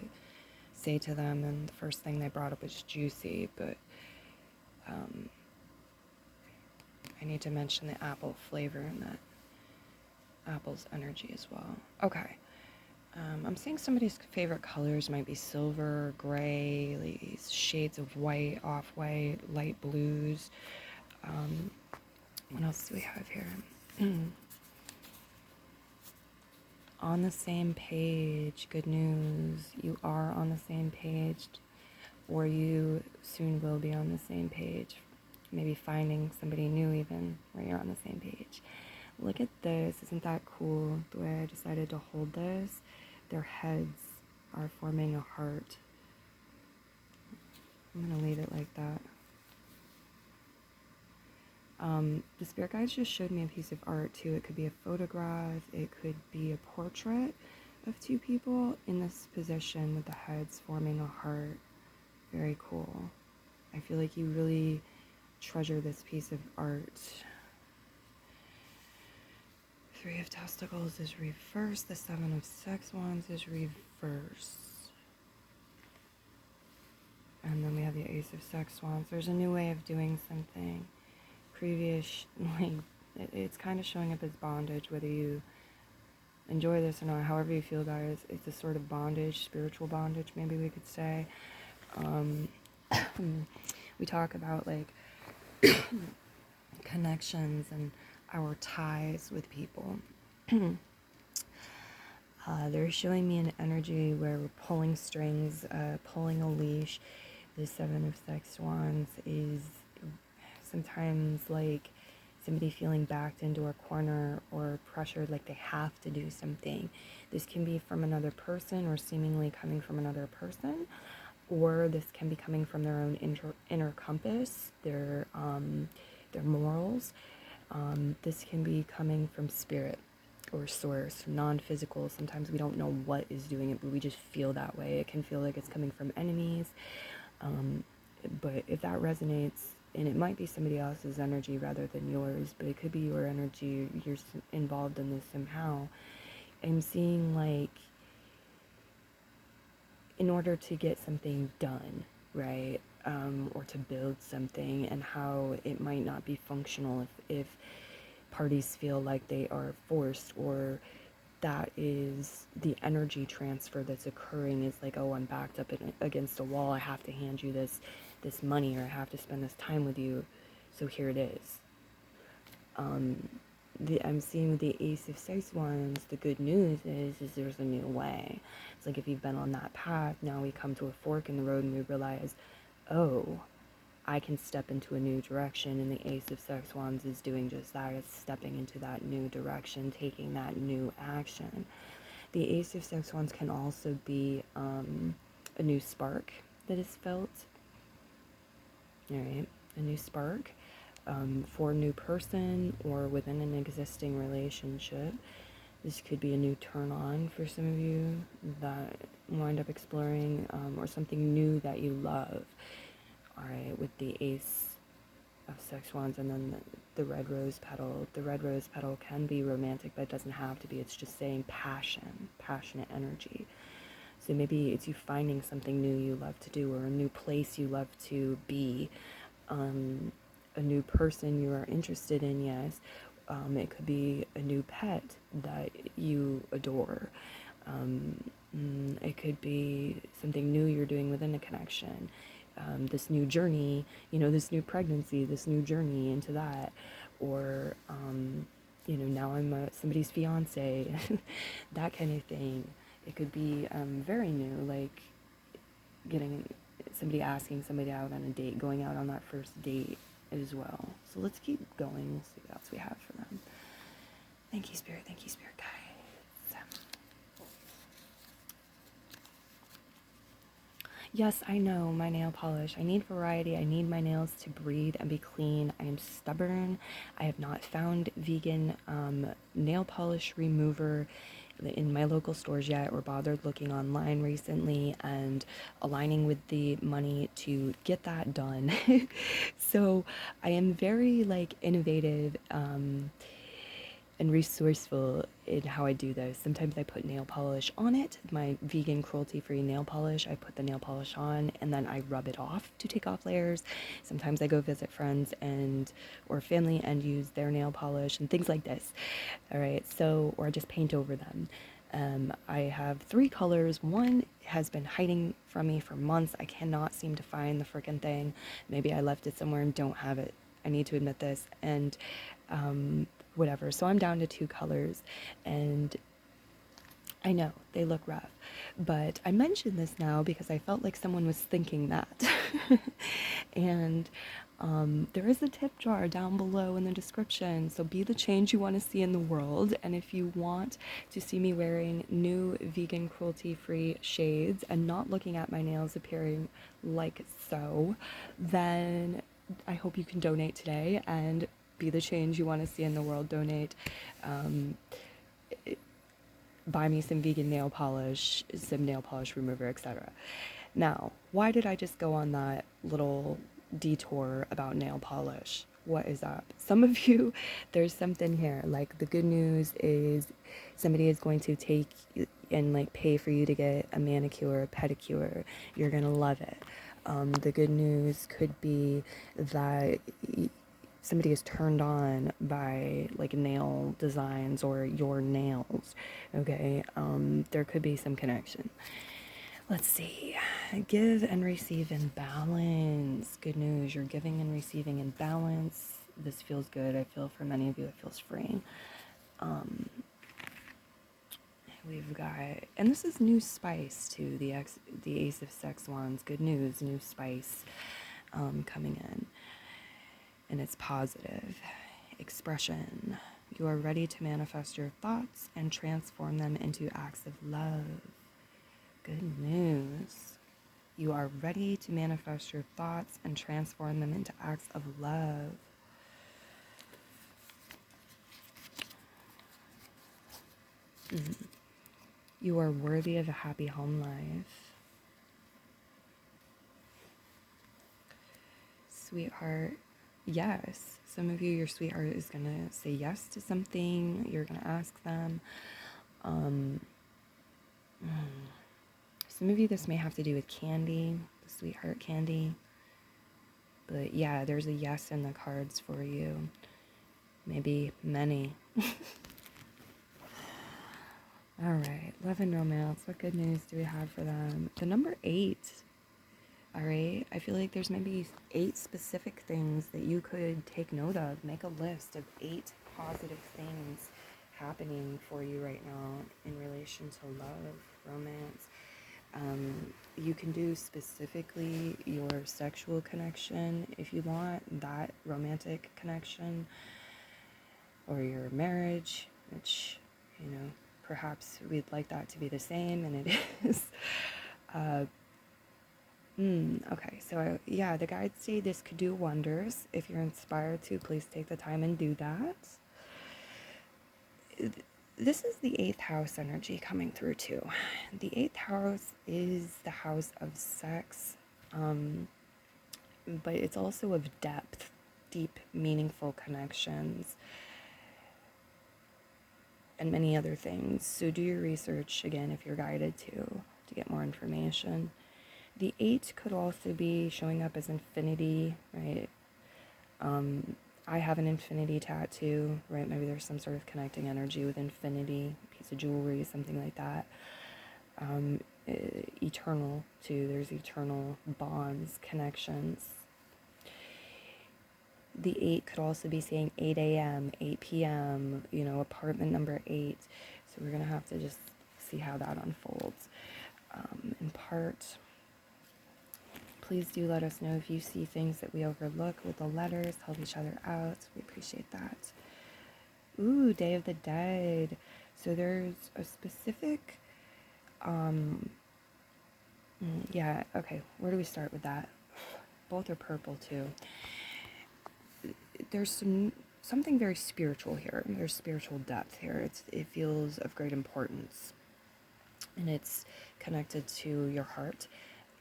say to them? And the first thing they brought up was juicy, but I need to mention the apple flavor and that apple's energy as well. Okay. I'm seeing somebody's favorite colors might be silver, gray, these shades of white, off-white, light blues. What else do we have here? On the same page. Good news. You are on the same page, or you soon will be on the same page. Maybe finding somebody new even where you're on the same page. Look at this. Isn't that cool? The way I decided to hold this. Their heads are forming a heart. I'm going to leave it like that. The spirit guides just showed me a piece of art too. It could be a photograph. It could be a portrait of 2 people in this position with the heads forming a heart. Very cool. I feel like you really treasure this piece of art. 3 of Testicles is reversed. The 7 of Sex Wands is reversed. And then we have the Ace of Sex Wands. There's a new way of doing something. Previous, like, it's kind of showing up as bondage, whether you enjoy this or not, however you feel about it. It's a sort of bondage, spiritual bondage, maybe we could say. We talk about, like, connections and our ties with people. They're showing me an energy where we're pulling strings, pulling a leash. The 7 of Sex Wands is sometimes like somebody feeling backed into a corner or pressured like they have to do something. This can be from another person or seemingly coming from another person, or this can be coming from their own inner compass, their morals. This can be coming from spirit or source, non-physical. Sometimes we don't know what is doing it, but we just feel that way. It can feel like it's coming from enemies. But if that resonates, and it might be somebody else's energy rather than yours, but it could be your energy. You're involved in this somehow. I'm seeing like, in order to get something done, right, or to build something, and how it might not be functional if parties feel like they are forced, or that is the energy transfer that's occurring is like, oh, I'm backed up against a wall, I have to hand you this money, or I have to spend this time with you, so here it is. I'm seeing the Ace of Six Wands. The good news is there's a new way. It's like if you've been on that path, now we come to a fork in the road and we realize, oh, I can step into a new direction, and the Ace of Six Wands is doing just that. It's stepping into that new direction, taking that new action. The Ace of Six Wands can also be a new spark that is felt. All right, a new spark. For a new person or within an existing relationship. This could be a new turn on for some of you that wind up exploring, or something new that you love. All right, with the Ace of Six Wands, and then the red rose petal. The red rose petal can be romantic, but it doesn't have to be. It's just saying passion, passionate energy. So maybe it's you finding something new you love to do, or a new place you love to be. A new person you are interested in, yes. It could be a new pet that you adore. It could be something new you're doing within a connection. This new journey, this new pregnancy, this new journey into that. Or, now I'm somebody's fiance, that kind of thing. It could be very new, like getting somebody, asking somebody out on a date, going out on that first date as well. So let's keep going. We'll see what else we have for them. Thank you, Spirit. Thank you, Spirit guides. Yes, I know, my nail polish. I need variety. I need my nails to breathe and be clean. I am stubborn. I have not found vegan nail polish remover in my local stores yet, or bothered looking online recently and aligning with the money to get that done. So I am very innovative and resourceful in how I do those. Sometimes I put nail polish on it, my vegan cruelty-free nail polish. I put the nail polish on and then I rub it off to take off layers. Sometimes I go visit friends or family and use their nail polish and things like this. All right, so, or I just paint over them. I have 3 colors. One has been hiding from me for months. I cannot seem to find the freaking thing. Maybe I left it somewhere and don't have it. I need to admit this. And whatever. So I'm down to 2 colors, and I know they look rough, but I mention this now because I felt like someone was thinking that. And there is a tip jar down below in the description, so be the change you want to see in the world. And if you want to see me wearing new vegan cruelty-free shades and not looking at my nails appearing like so, then I hope you can donate today and be the change you want to see in the world. Donate. Buy me some vegan nail polish, some nail polish remover, etc. Now, why did I just go on that little detour about nail polish? What is up? Some of you, there's something here. Like, the good news is somebody is going to take and pay for you to get a manicure, a pedicure. You're gonna love it. The good news could be that somebody is turned on by nail designs or your nails. Okay, there could be some connection. Let's see. Give and receive in balance. Good news, you're giving and receiving in balance. This feels good. I feel for many of you it feels freeing. We've got, and this is new spice too, the Ace of Six Wands. Good news, new spice coming in. And it's positive. Expression. You are ready to manifest your thoughts and transform them into acts of love. Good news. You are ready to manifest your thoughts and transform them into acts of love. You are worthy of a happy home life. Sweetheart, yes. Some of you, your sweetheart is going to say yes to something. You're going to ask them. Um, some of you, this may have to do with candy, the sweetheart candy. But yeah, there's a yes in the cards for you. Maybe many. All right, love and romance. What good news do we have for them? The number 8. All right, I feel like there's maybe 8 specific things that you could take note of. Make a list of 8 positive things happening for you right now in relation to love, romance. You can do specifically your sexual connection if you want, that romantic connection, or your marriage, which, perhaps we'd like that to be the same, and it is. Okay, so yeah, the guides say this could do wonders. If you're inspired to, please take the time and do that. This is the 8th house energy coming through too. The 8th house is the house of sex, but it's also of depth, deep, meaningful connections, and many other things. So do your research again if you're guided to get more information. The 8 could also be showing up as infinity, right? I have an infinity tattoo, right? Maybe there's some sort of connecting energy with infinity, piece of jewelry, something like that. Eternal too. There's eternal bonds, connections. The 8 could also be saying 8 a.m., 8 p.m., apartment number 8. So we're going to have to just see how that unfolds. In part, please do let us know if you see things that we overlook with the letters. Help each other out. We appreciate that. Ooh, Day of the Dead. So there's a specific, yeah, okay. Where do we start with that? Both are purple too. There's something very spiritual here. There's spiritual depth here. It feels of great importance. And it's connected to your heart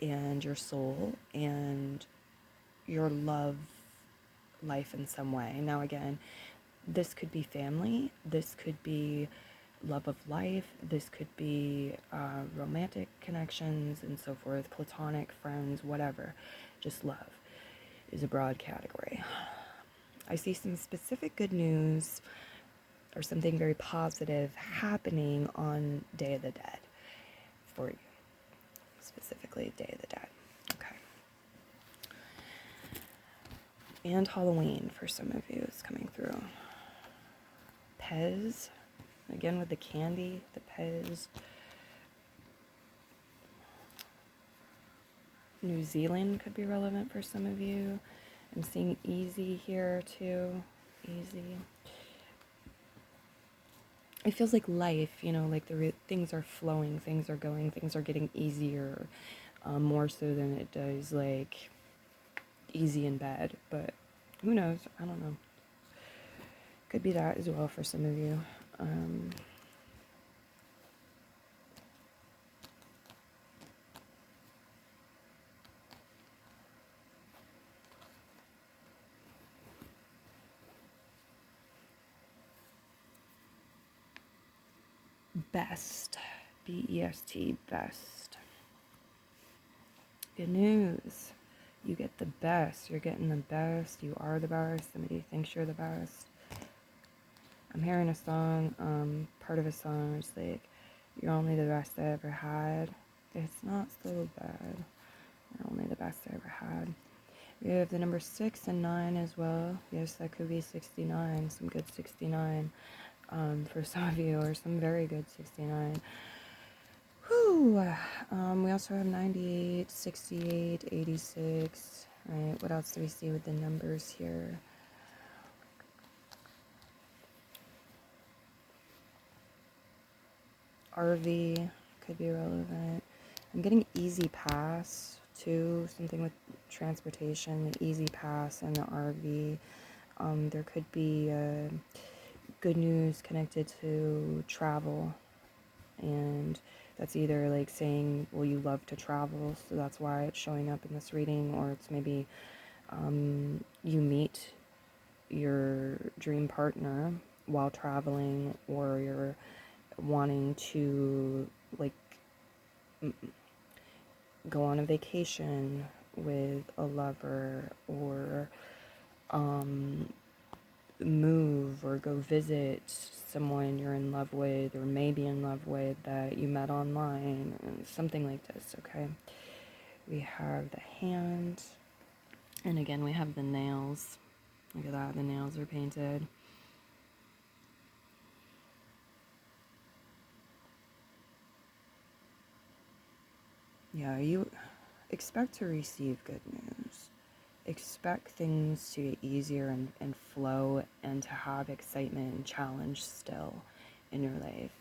and your soul and your love life in some way. Now again, this could be family, this could be love of life, this could be romantic connections and so forth, platonic friends, whatever. Just love is a broad category. I see some specific good news or something very positive happening on Day of the Dead for you. Specifically, Day of the Dead. Okay. And Halloween for some of you is coming through. Pez. Again with the candy, the Pez. New Zealand could be relevant for some of you. I'm seeing easy here too. Easy. It feels like life, like things are flowing, things are going, things are getting easier, more so than it does like easy in bed. But who knows? I don't know. Could be that as well for some of you. Best. B-E-S-T, best. Good news. You get the best. You're getting the best. You are the best. Somebody thinks you're the best. I'm hearing a song, part of a song is like, you're only the best I ever had. It's not so bad. You're only the best I ever had. We have the number 6 and 9 as well. Yes, that could be 69. Some good 69 for some of you, or some very good 69. Whew. We also have 98, 68, 86. Right. What else do we see with the numbers here? RV could be relevant. I'm getting easy pass too, something with transportation, the easy pass and the RV. There could be good news connected to travel, and that's either like saying, well, you love to travel, so that's why it's showing up in this reading, or it's maybe you meet your dream partner while traveling, or you're wanting to like go on a vacation with a lover, or move or go visit someone you're in love with or maybe in love with that you met online, something like this, okay? We have the hand, and again we have the nails. Look at that, the nails are painted. Yeah, you expect to receive good news. Expect things to get easier and flow, and to have excitement and challenge still in your life.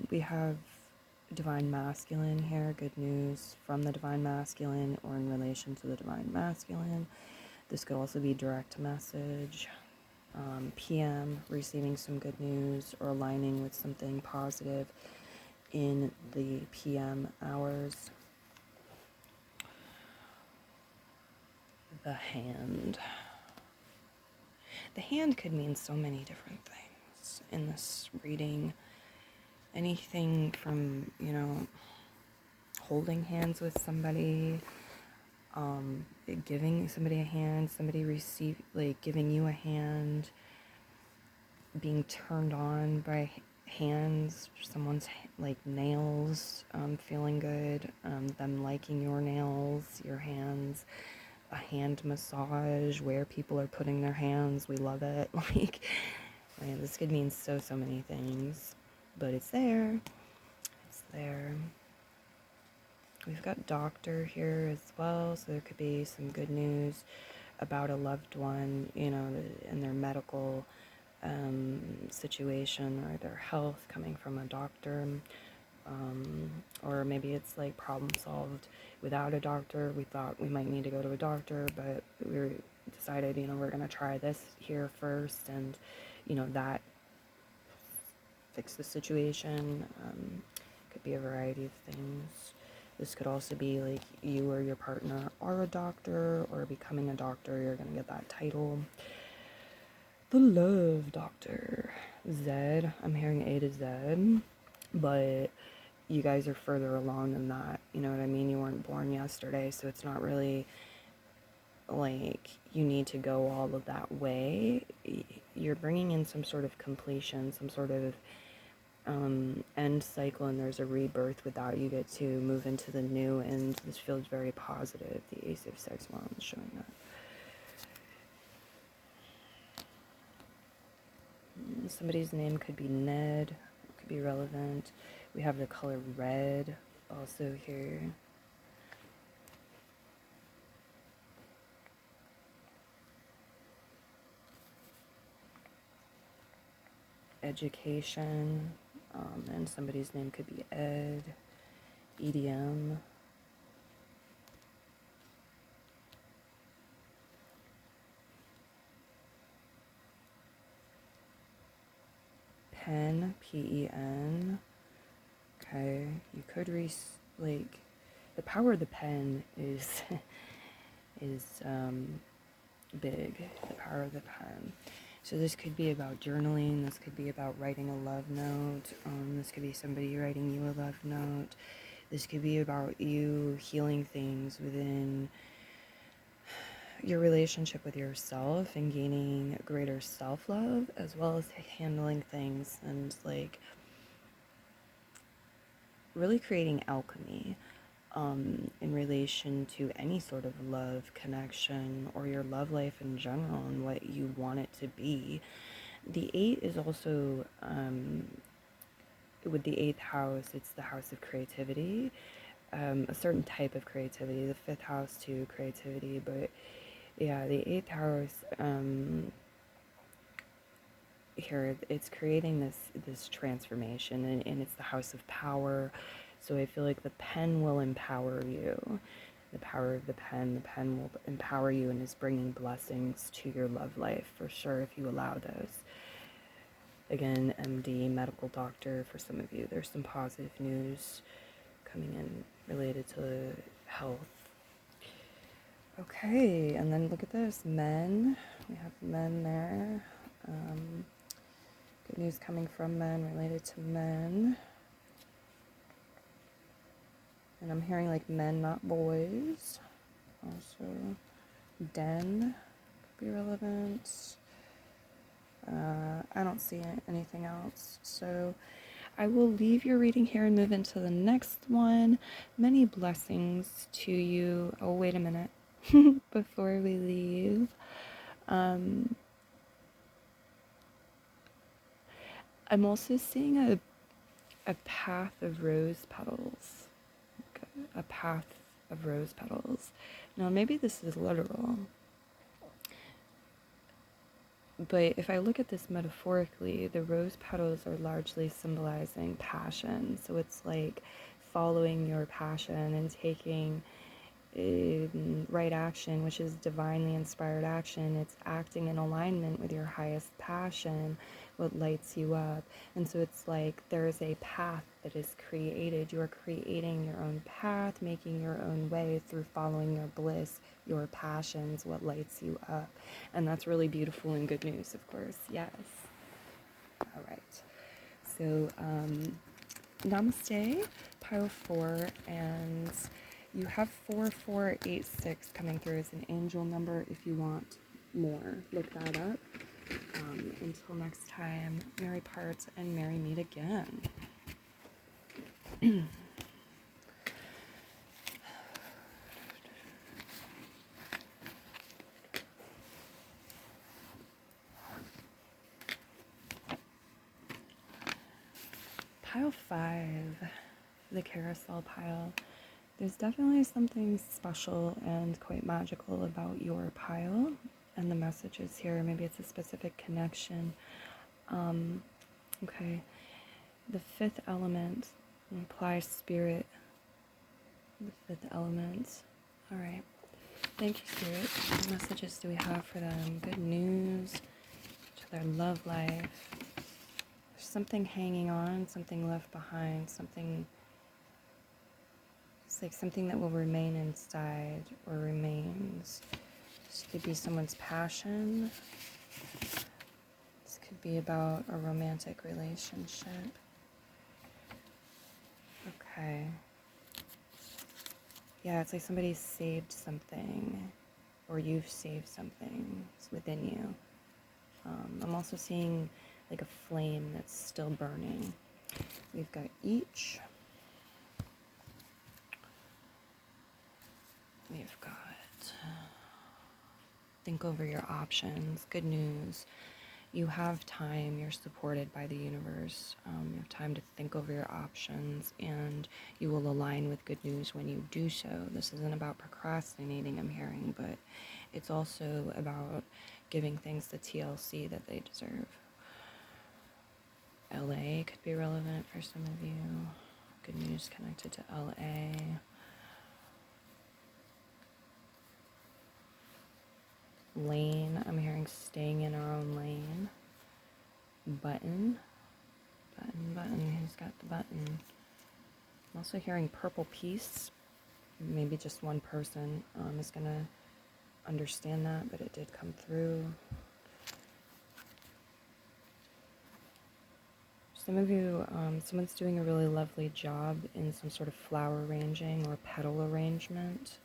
We have divine masculine here, good news from the divine masculine or in relation to the divine masculine. This could also be direct message. PM, receiving some good news or aligning with something positive in the PM hours. The hand. The hand could mean so many different things in this reading. Anything from, holding hands with somebody, giving somebody a hand, somebody giving you a hand, being turned on by hands, someone's nails, feeling good, them liking your nails, your hands, a hand massage where people are putting their hands. We love it. This could mean so many things, but it's there. It's there. We've got doctor here as well, so there could be some good news about a loved one, in their medical situation or their health, coming from a doctor. Or maybe it's problem solved without a doctor. We thought we might need to go to a doctor, but we decided, we're going to try this here first, and, that fix the situation. Could be a variety of things. This could also be you or your partner are a doctor or becoming a doctor. You're going to get that title. The Love Doctor. Z. I'm hearing A to Z. But you guys are further along than that. You know what I mean? You weren't born yesterday, so it's not really you need to go all of that way. You're bringing in some sort of completion, some sort of end cycle, and there's a rebirth with that. You get to move into the new, and this feels very positive. The Ace of Sex Wands showing that. Somebody's name could be Ned, could be relevant. We have the color red also here. Education, and somebody's name could be Ed. EDM. Pen, P-E-N. Okay, you could the power of the pen is big. The power of the pen. So this could be about journaling. This could be about writing a love note. This could be somebody writing you a love note. This could be about you healing things within your relationship with yourself and gaining greater self-love, as well as handling things and really creating alchemy in relation to any sort of love connection or your love life in general and what you want it to be. The 8 is also, with the 8th house, it's the house of creativity, a certain type of creativity. The 5th house too, creativity, but yeah, the 8th house, here it's creating this transformation, and it's the house of power. So I feel like the pen will empower you. The power of the pen will empower you and is bringing blessings to your love life for sure if you allow those. Again, MD, medical doctor, for some of you, there's some positive news coming in related to health. Okay, and then look at this, men. We have men there. Good news coming from men, related to men. And I'm hearing like men, not boys. Also, den could be relevant. I don't see anything else. So I will leave your reading here and move into the next one. Many blessings to you. Oh, wait a minute. Before we leave, I'm also seeing a path of rose petals. A path of rose petals. Now, maybe this is literal, but if I look at this metaphorically, the rose petals are largely symbolizing passion. So it's like following your passion and taking right action, which is divinely inspired action. It's acting in alignment with your highest passion, what lights you up. And so it's like there's a path that is created. You are creating your own path, making your own way through following your bliss, your passions, what lights you up. And that's really beautiful and good news, of course. Yes. All right. So, namaste, pile 4, and you have 4486 coming through as an angel number if you want more. Look that up. Until next time, merry parts and merry meet again. Pile 5, the carousel pile. There's definitely something special and quite magical about your pile and the messages here. Maybe it's a specific connection. Okay. The 5th element implies spirit. The 5th element. All right. Thank you, Spirit. What messages do we have for them? Good news to their love life. There's something hanging on, something left behind, something. It's like something that will remain inside or remains. This could be someone's passion. This could be about a romantic relationship. Okay. Yeah, it's like somebody saved something, or you've saved something. It's within you. I'm also seeing like a flame that's still burning. We've got each. We've got think over your options. Good news. You have time. You're supported by the universe. You have time to think over your options, and you will align with good news when you do so. This isn't about procrastinating, I'm hearing, but it's also about giving things the TLC that they deserve. LA could be relevant for some of you. Good news connected to LA. Lane, I'm hearing staying in our own lane. Button. Who's got the button? I'm also hearing purple peace. Maybe just one person is going to understand that, but it did come through. Some of you, someone's doing a really lovely job in some sort of flower arranging or petal arrangement.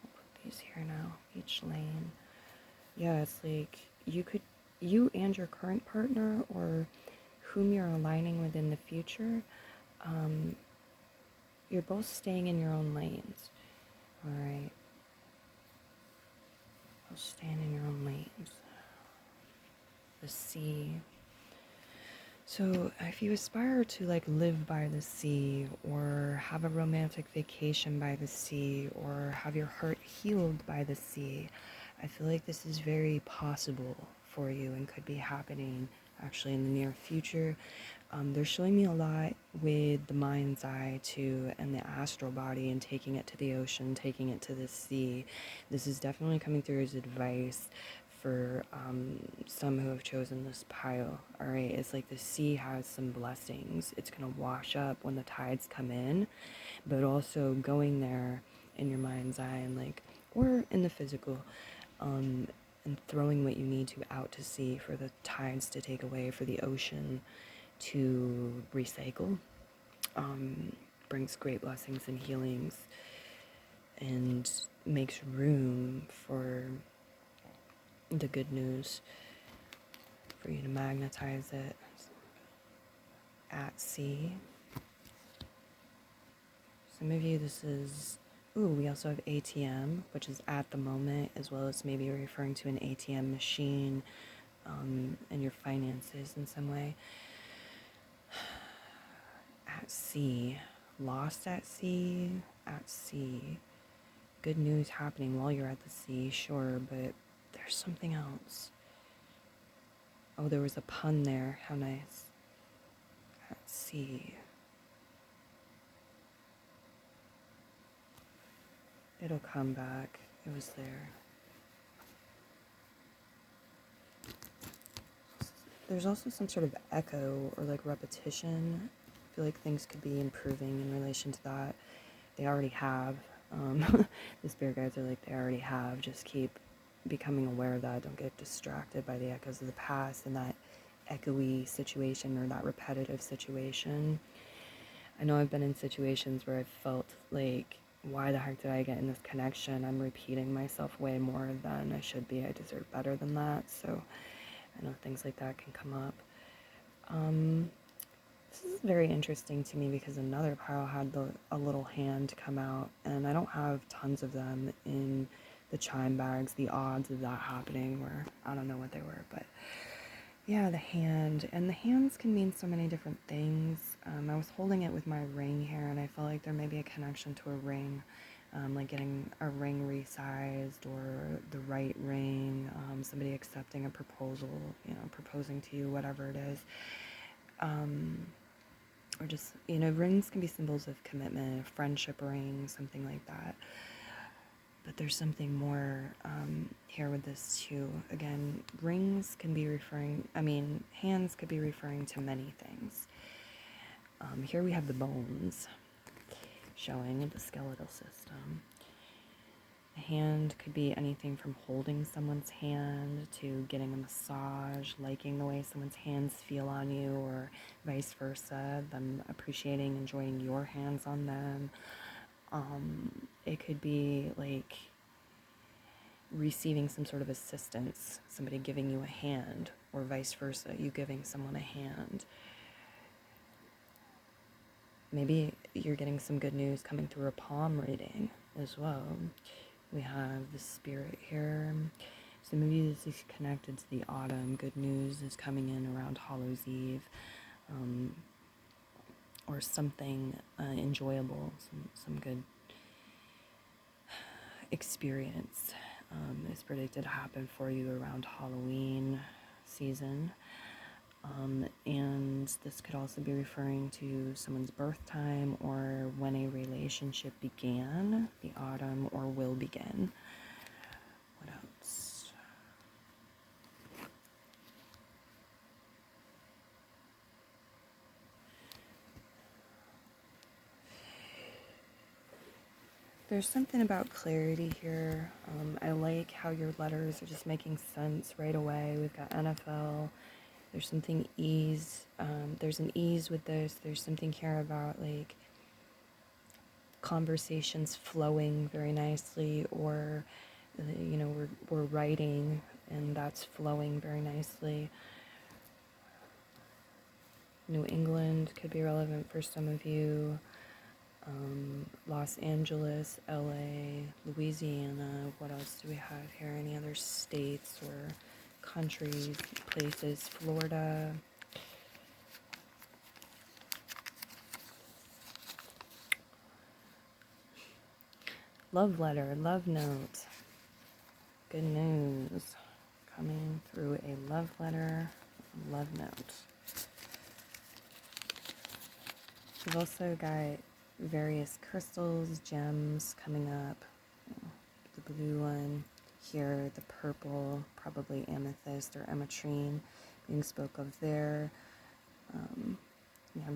I'll put these here now, each lane. Yeah, it's like you and your current partner, or whom you're aligning with in the future, you're both staying in your own lanes. All right. Both staying in your own lanes. The sea. So if you aspire to like live by the sea, or have a romantic vacation by the sea, or have your heart healed by the sea, I feel like this is very possible for you and could be happening actually in the near future. They're showing me a lot with the mind's eye too, and the astral body, and taking it to the ocean, taking it to the sea. This is definitely coming through as advice for some who have chosen this pile. All right, it's like the sea has some blessings. It's gonna wash up when the tides come in, but also going there in your mind's eye and like or in the physical, and throwing what you need to out to sea for the tides to take away, for the ocean to recycle, brings great blessings and healings and makes room for the good news, for you to magnetize it at sea. Some of you, this is, we also have ATM, which is at the moment, as well as maybe referring to an ATM machine and your finances in some way. At sea, lost at sea, good news happening while you're at the sea, sure, but there's something else. Oh, there was a pun there, how nice. At sea. It'll come back, it was there. There's also some sort of echo or like repetition. I feel like things could be improving in relation to that. They already have. The spirit guides are like, they already have. Just keep becoming aware of that. Don't get distracted by the echoes of the past and that echoey situation or that repetitive situation. I know I've been in situations where I've felt like, why the heck did I get in this connection? I'm repeating myself way more than I should be. I deserve better than that. So I know things like that can come up. This is very interesting to me because another pile had a little hand come out, and I don't have tons of them in the chime bags. The odds of that happening were, I don't know what they were, but yeah, the hand. And the hands can mean so many different things. I was holding it with my ring here, and I felt like there may be a connection to a ring, like getting a ring resized or the right ring, somebody accepting a proposal, proposing to you, whatever it is. Or just, rings can be symbols of commitment, a friendship ring, something like that. But there's something more here with this too. Again, rings can be hands could be referring to many things. Here we have the bones showing the skeletal system. A hand could be anything from holding someone's hand to getting a massage, liking the way someone's hands feel on you, or vice versa, them appreciating, enjoying your hands on them. It could be like receiving some sort of assistance, somebody giving you a hand, or vice versa, you giving someone a hand. Maybe you're getting some good news coming through a palm reading as well. We have the spirit here. So maybe this is connected to the autumn. Good news is coming in around Hallows Eve, or something enjoyable, some good experience is predicted to happen for you around Halloween season. And this could also be referring to someone's birth time or when a relationship began, the autumn, or will begin. What else? There's something about clarity here. I like how your letters are just making sense right away. We've got NFL. There's something ease. There's an ease with this. There's something here about like conversations flowing very nicely, or we're writing and that's flowing very nicely. New England could be relevant for some of you. Los Angeles, LA, Louisiana. What else do we have here? Any other states or countries, places? Florida. Love letter, love note. Good news coming through a love letter, love note. We've also got various crystals, gems coming up. The blue one here, the purple, probably amethyst or ametrine being spoke of there.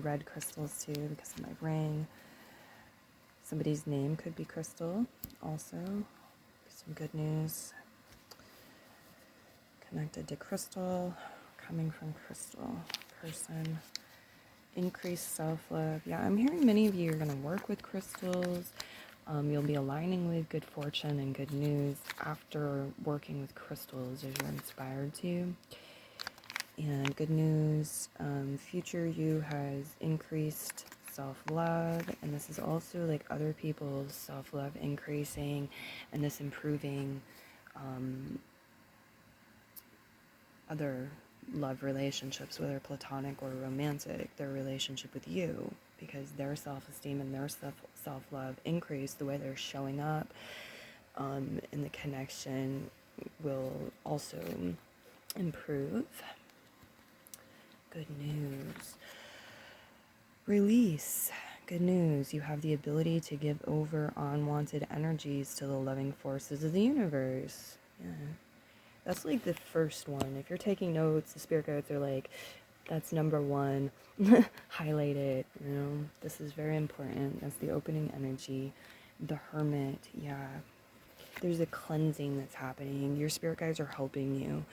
Red crystals too because of my ring. Somebody's name could be crystal also. Some good news connected to crystal, coming from crystal person. Increased self-love. Yeah, I'm hearing many of you are going to work with crystals. You'll be aligning with good fortune and good news after working with crystals as you're inspired to. And good news, future you has increased self-love, and this is also like other people's self-love increasing, and this improving other love relationships, whether platonic or romantic, their relationship with you, because their self-esteem and their self-love increase, the way they're showing up, and the connection will also improve. Good news. Release. Good news. You have the ability to give over unwanted energies to the loving forces of the universe. Yeah. That's like the first one. If you're taking notes, the spirit guides are like, that's number one. Highlight it. You know, this is very important. That's the opening energy. The Hermit. Yeah. There's a cleansing that's happening. Your spirit guides are helping you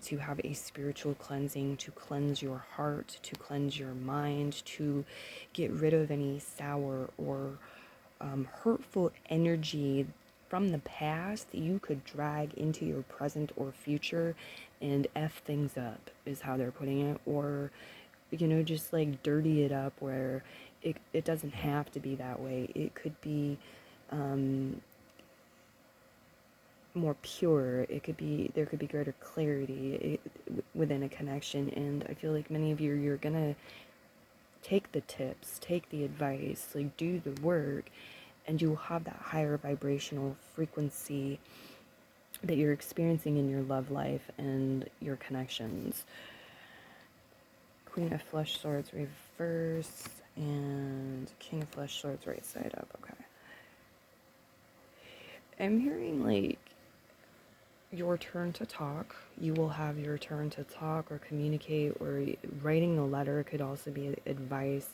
to have a spiritual cleansing, to cleanse your heart, to cleanse your mind, to get rid of any sour or hurtful energy from the past that you could drag into your present or future and F things up, is how they're putting it. Or, you know, just like dirty it up where it doesn't have to be that way. It could be more pure. It could be, there could be greater clarity within a connection. And I feel like many of you, you're gonna take the tips, take the advice, like do the work, and you will have that higher vibrational frequency that you're experiencing in your love life and your connections. Queen of Flesh Swords reverse and King of Flesh Swords right side up. Okay. I'm hearing like your turn to talk. You will have your turn to talk or communicate, or writing a letter could also be advice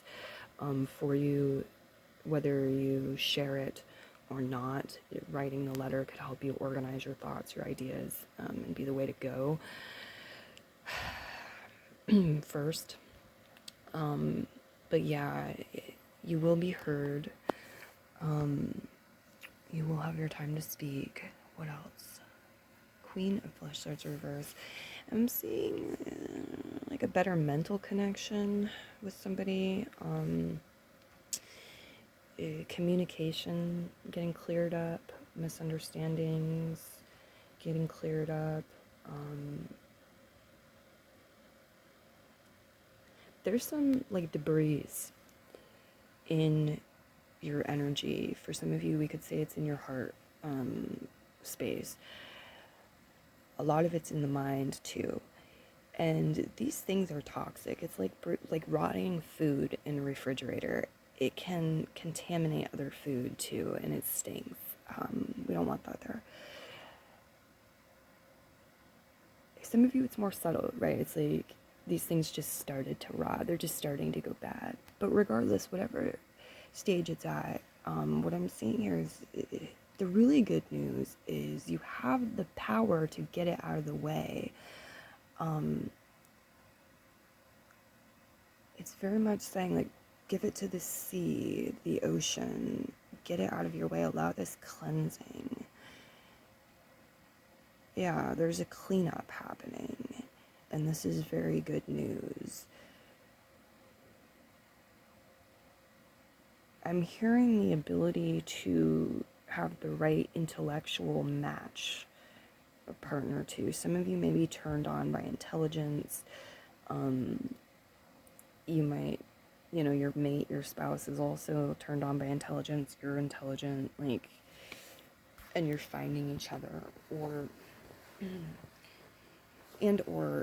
for you, whether you share it or not. Writing the letter could help you organize your thoughts, your ideas, and be the way to go first. But yeah, you will be heard. You will have your time to speak. What else? Queen of Flesh Swords reverse. I'm seeing like a better mental connection with somebody. Communication getting cleared up, misunderstandings getting cleared up. There's some like debris in your energy. For some of you, we could say it's in your heart space. A lot of it's in the mind too. And these things are toxic. It's like rotting food in a refrigerator. It can contaminate other food too, and it stinks. We don't want that there. Some of you, it's more subtle, right? It's like these things just started to rot. They're just starting to go bad. But regardless, whatever stage it's at, what I'm seeing here is the really good news is you have the power to get it out of the way. It's very much saying, like, give it to the sea, the ocean, get it out of your way, allow this cleansing. Yeah, there's a cleanup happening, and this is very good news. I'm hearing the ability to have the right intellectual match a partner to. Some of you may be turned on by intelligence. You might, you know, your mate, your spouse is also turned on by intelligence. You're intelligent, like, and you're finding each other. Or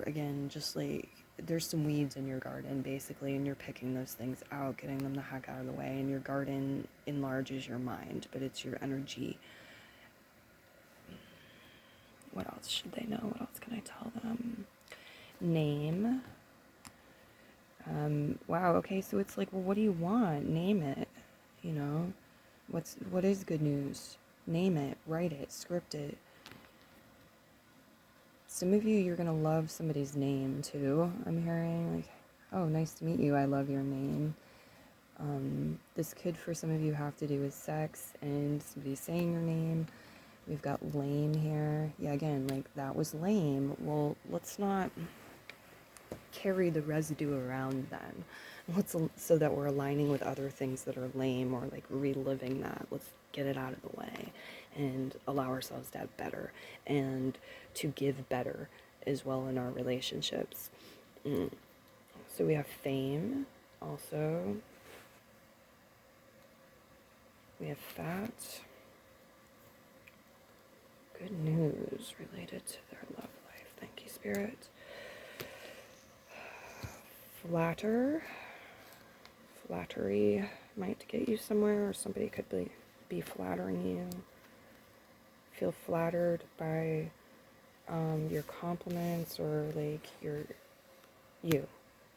again, just like, there's some weeds in your garden basically, and you're picking those things out, getting them the heck out of the way, and your garden enlarges your mind, but it's your energy. What else should they know? What else can I tell them? Name. Wow, okay, so it's like, well, what do you want? Name it. You know, what is good news? name it, write it, script it. Some of you, you're going to love somebody's name too. I'm hearing like, oh, nice to meet you. I love your name. This could, for some of you, have to do with sex and somebody saying your name. We've got lame here. Yeah, again, like that was lame. Well, let's not carry the residue around then. So that we're aligning with other things that are lame, or like reliving that. Let's get it out of the way and allow ourselves to have better and to give better as well in our relationships. So we have fame also. We have fat. Good news related to their love life. Thank you, Spirit. Flattery might get you somewhere, or somebody could be flattering you. Feel flattered by your compliments, or like you,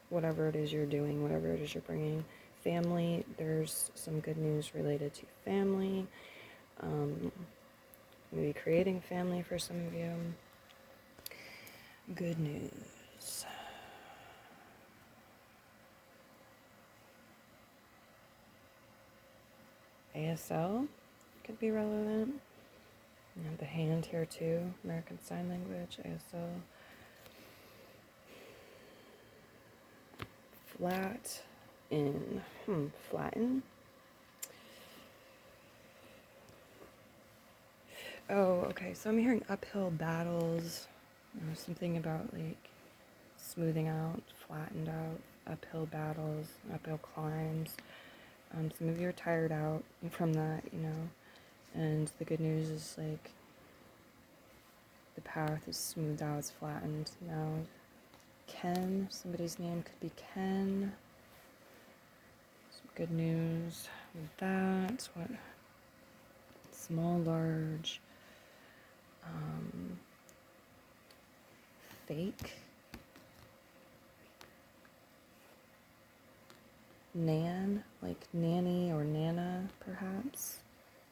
whatever it is you're doing, whatever it is you're bringing. Family, there's some good news related to family. Maybe creating family for some of you. Good news. ASL could be relevant. You have the hand here too, American Sign Language, ASL. Flatten. Oh, okay, so I'm hearing uphill battles, something about like smoothing out, flattened out, uphill battles, uphill climbs. Some of you are tired out from that, and the good news is like the path is smoothed out, it's flattened. Now, Ken, somebody's name could be Ken. Some good news with that. What? Small, large. Fake. Nan, like nanny or nana, perhaps.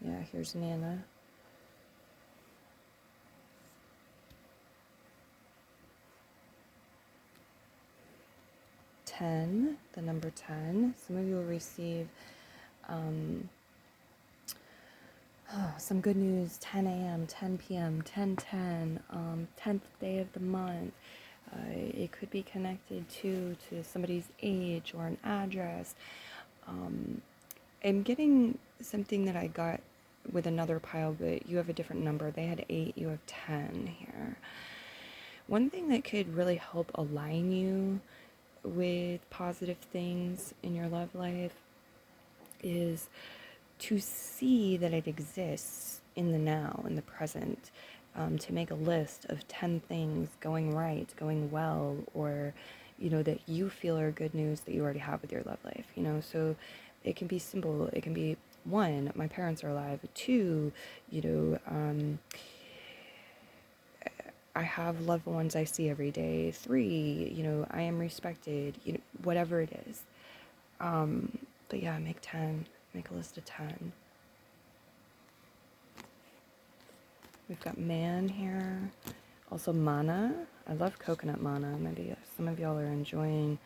Yeah, here's Nana. The number 10. Some of you will receive some good news. 10 a.m., 10 p.m., 10:10, 10th day of the month. It could be connected to somebody's age or an address. I'm getting something that I got with another pile, but you have a different number. They had 8, you have 10 here. One thing that could really help align you with positive things in your love life is to see that it exists in the now, in the present, to make a list of 10 things going right, going well, or, that you feel are good news that you already have with your love life, so it can be simple. It can be 1, my parents are alive. 2, I have loved ones I see every day. 3, I am respected, whatever it is. But yeah, make 10. Make a list of 10. We've got man here. Also mana. I love coconut mana. Maybe some of y'all are enjoying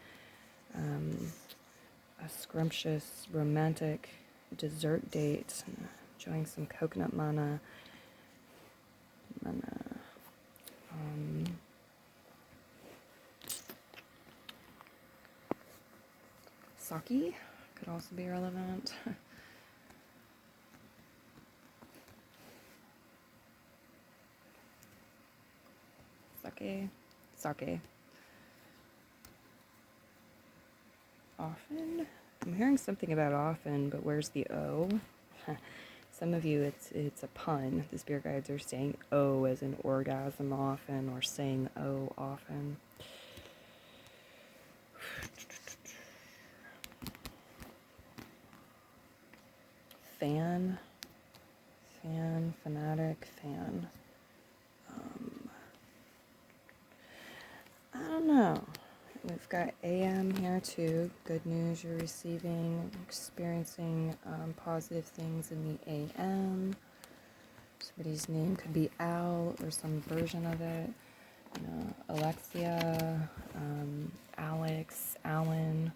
a scrumptious, romantic dessert date. Enjoying some coconut mana. Sake could also be relevant. Sake. Often? I'm hearing something about often, but where's the O? Some of you, it's a pun. The spirit guides are saying O as in orgasm often, or saying O often. Fanatic. I don't know. We've got AM here too. Good news you're receiving, experiencing positive things in the AM. Somebody's name could be Al or some version of it. You know, Alexia, Alex, Alan.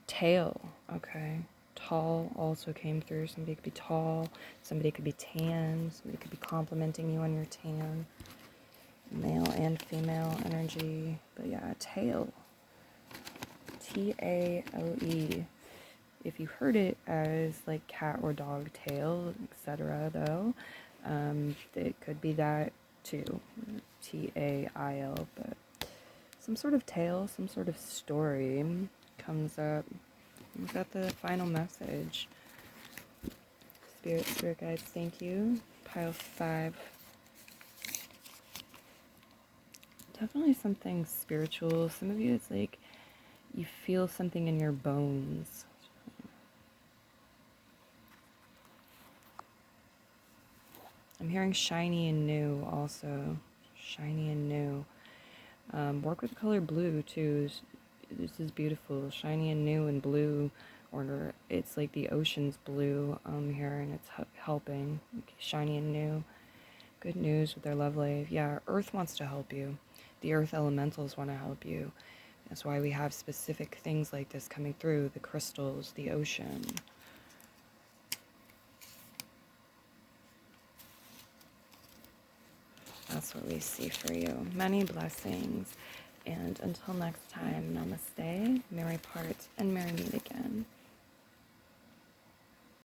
Tail, okay. Tall also came through. Somebody could be tall, somebody could be tan, somebody could be complimenting you on your tan. Male and female energy. But yeah, tail. T-A-L-E. If you heard it as like cat or dog tail, etc., though, it could be that too. T-A-I-L. But some sort of tale, some sort of story comes up. We've got the final message. Spirit guides, thank you. Pile 5. Definitely something spiritual. Some of you, it's like you feel something in your bones. I'm hearing shiny and new also. Shiny and new. Work with the color blue too. This is beautiful. Shiny and new and blue. Or it's like the ocean's blue here, and it's helping. Okay, shiny and new. Good news with their love life. Yeah, Earth wants to help you. The Earth elementals want to help you. That's why we have specific things like this coming through. The crystals, the ocean. That's what we see for you. Many blessings. And until next time, namaste, merry part, and merry meet again.